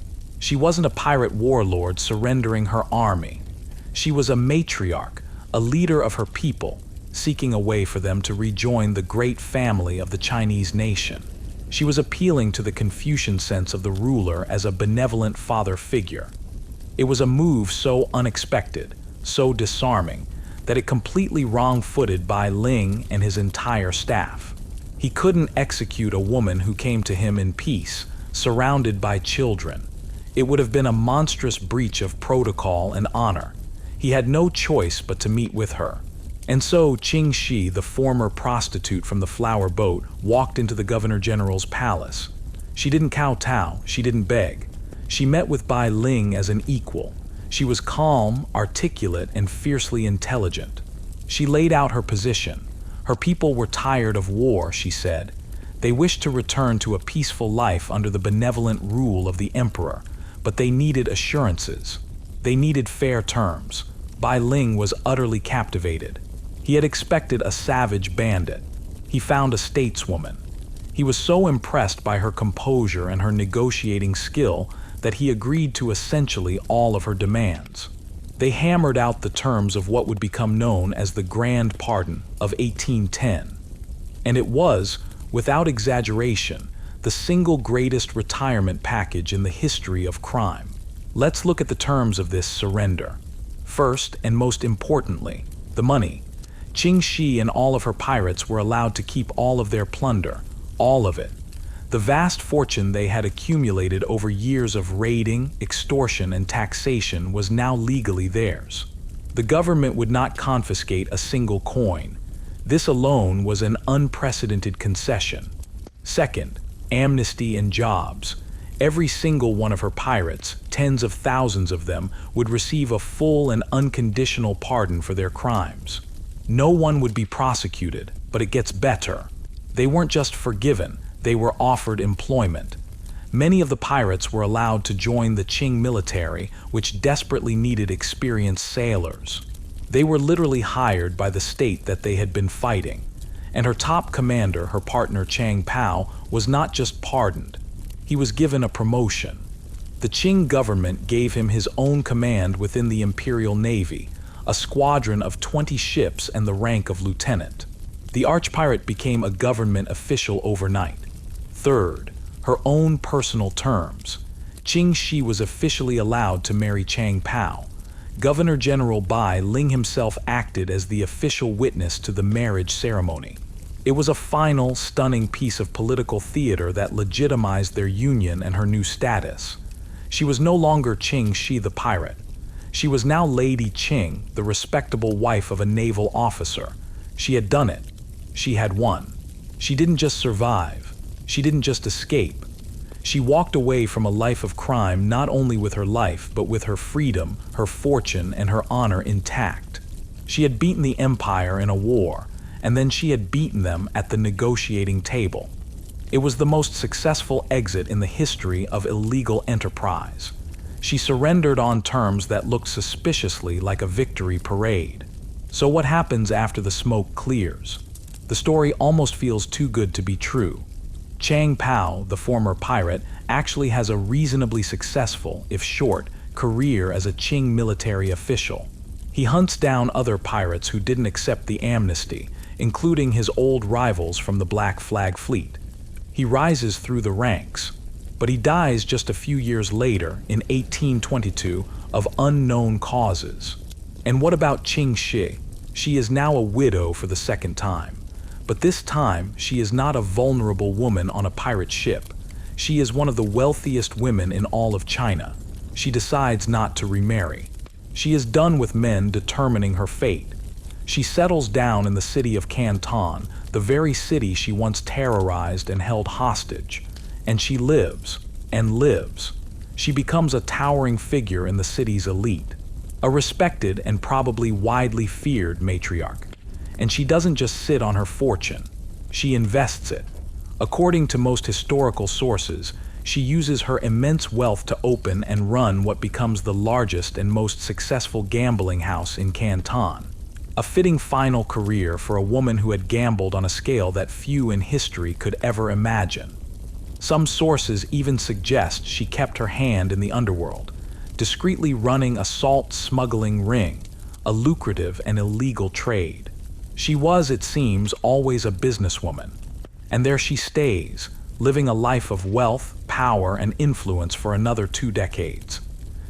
She wasn't a pirate warlord surrendering her army. She was a matriarch, a leader of her people, seeking a way for them to rejoin the great family of the Chinese nation. She was appealing to the Confucian sense of the ruler as a benevolent father figure. It was a move so unexpected, so disarming, that it completely wrong-footed Bai Ling and his entire staff. He couldn't execute a woman who came to him in peace, surrounded by children. It would have been a monstrous breach of protocol and honor. He had no choice but to meet with her. And so Ching Shih, the former prostitute from the flower boat, walked into the Governor General's palace. She didn't kowtow, she didn't beg. She met with Bai Ling as an equal. She was calm, articulate, and fiercely intelligent. She laid out her position. Her people were tired of war, she said. They wished to return to a peaceful life under the benevolent rule of the emperor, but they needed assurances. They needed fair terms. Bai Ling was utterly captivated. He had expected a savage bandit. He found a stateswoman. He was so impressed by her composure and her negotiating skill that he agreed to essentially all of her demands. They hammered out the terms of what would become known as the Grand Pardon of 1810. And it was, without exaggeration, the single greatest retirement package in the history of crime. Let's look at the terms of this surrender. First, and most importantly, the money. Ching Shih and all of her pirates were allowed to keep all of their plunder, all of it. The vast fortune they had accumulated over years of raiding, extortion, and taxation was now legally theirs. The government would not confiscate a single coin. This alone was an unprecedented concession. Second, amnesty and jobs. Every single one of her pirates, tens of thousands of them, would receive a full and unconditional pardon for their crimes. No one would be prosecuted, but it gets better. They weren't just forgiven, they were offered employment. Many of the pirates were allowed to join the Qing military, which desperately needed experienced sailors. They were literally hired by the state that they had been fighting. And her top commander, her partner Chang Pao, was not just pardoned. He was given a promotion. The Qing government gave him his own command within the Imperial Navy, a squadron of 20 ships and the rank of lieutenant. The arch-pirate became a government official overnight. Third, her own personal terms. Ching Shih was officially allowed to marry Chang Pao. Governor General Bai Ling himself acted as the official witness to the marriage ceremony. It was a final, stunning piece of political theater that legitimized their union and her new status. She was no longer Ching Shih the pirate. She was now Lady Qing, the respectable wife of a naval officer. She had done it. She had won. She didn't just survive. She didn't just escape. She walked away from a life of crime not only with her life, but with her freedom, her fortune, and her honor intact. She had beaten the empire in a war, and then she had beaten them at the negotiating table. It was the most successful exit in the history of illegal enterprise. She surrendered on terms that looked suspiciously like a victory parade. So what happens after the smoke clears? The story almost feels too good to be true. Chang Pao, the former pirate, actually has a reasonably successful, if short, career as a Qing military official. He hunts down other pirates who didn't accept the amnesty, including his old rivals from the Black Flag Fleet. He rises through the ranks, but he dies just a few years later, in 1822, of unknown causes. And what about Ching Shih? She is now a widow for the second time. But this time, she is not a vulnerable woman on a pirate ship. She is one of the wealthiest women in all of China. She decides not to remarry. She is done with men determining her fate. She settles down in the city of Canton, the very city she once terrorized and held hostage. And she lives, and lives. She becomes a towering figure in the city's elite, a respected and probably widely feared matriarch. And she doesn't just sit on her fortune, she invests it. According to most historical sources, she uses her immense wealth to open and run what becomes the largest and most successful gambling house in Canton. A fitting final career for a woman who had gambled on a scale that few in history could ever imagine. Some sources even suggest she kept her hand in the underworld, discreetly running a salt smuggling ring, a lucrative and illegal trade. She was, it seems, always a businesswoman. And there she stays, living a life of wealth, power, and influence for another 2 decades.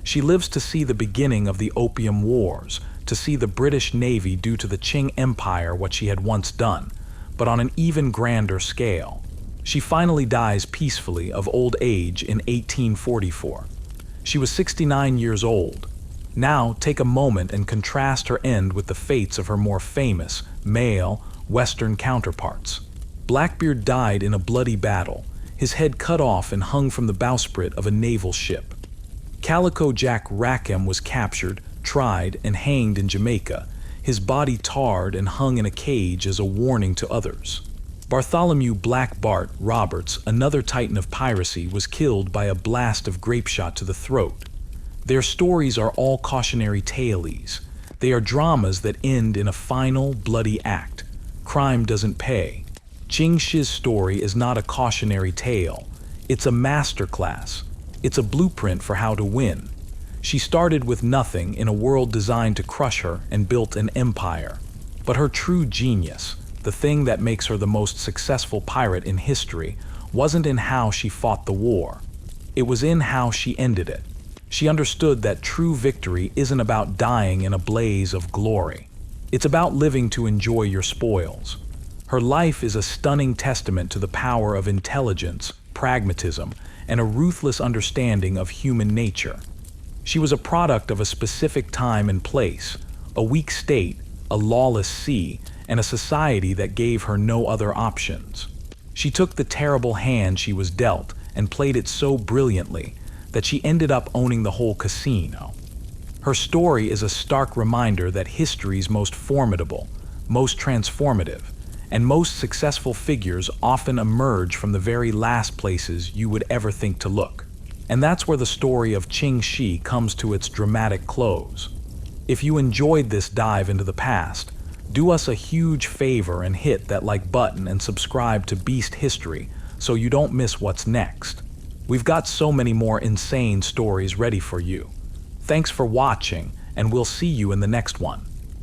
She lives to see the beginning of the Opium Wars, to see the British Navy do to the Qing Empire what she had once done, but on an even grander scale. She finally dies peacefully of old age in 1844. She was 69 years old. Now take a moment and contrast her end with the fates of her more famous, male, Western counterparts. Blackbeard died in a bloody battle, his head cut off and hung from the bowsprit of a naval ship. Calico Jack Rackham was captured, tried, and hanged in Jamaica, his body tarred and hung in a cage as a warning to others. Bartholomew Black Bart Roberts, another titan of piracy, was killed by a blast of grapeshot to the throat. Their stories are all cautionary tales. They are dramas that end in a final, bloody act. Crime doesn't pay. Ching Shih's story is not a cautionary tale. It's a masterclass. It's a blueprint for how to win. She started with nothing in a world designed to crush her and built an empire. But her true genius, the thing that makes her the most successful pirate in history, wasn't in how she fought the war. It was in how she ended it. She understood that true victory isn't about dying in a blaze of glory. It's about living to enjoy your spoils. Her life is a stunning testament to the power of intelligence, pragmatism, and a ruthless understanding of human nature. She was a product of a specific time and place, a weak state, a lawless sea, and a society that gave her no other options. She took the terrible hand she was dealt and played it so brilliantly that she ended up owning the whole casino. Her story is a stark reminder that history's most formidable, most transformative, and most successful figures often emerge from the very last places you would ever think to look. And that's where the story of Ching Shih comes to its dramatic close. If you enjoyed this dive into the past, do us a huge favor and hit that like button and subscribe to Beast History so you don't miss what's next. We've got so many more insane stories ready for you. Thanks for watching, and we'll see you in the next one.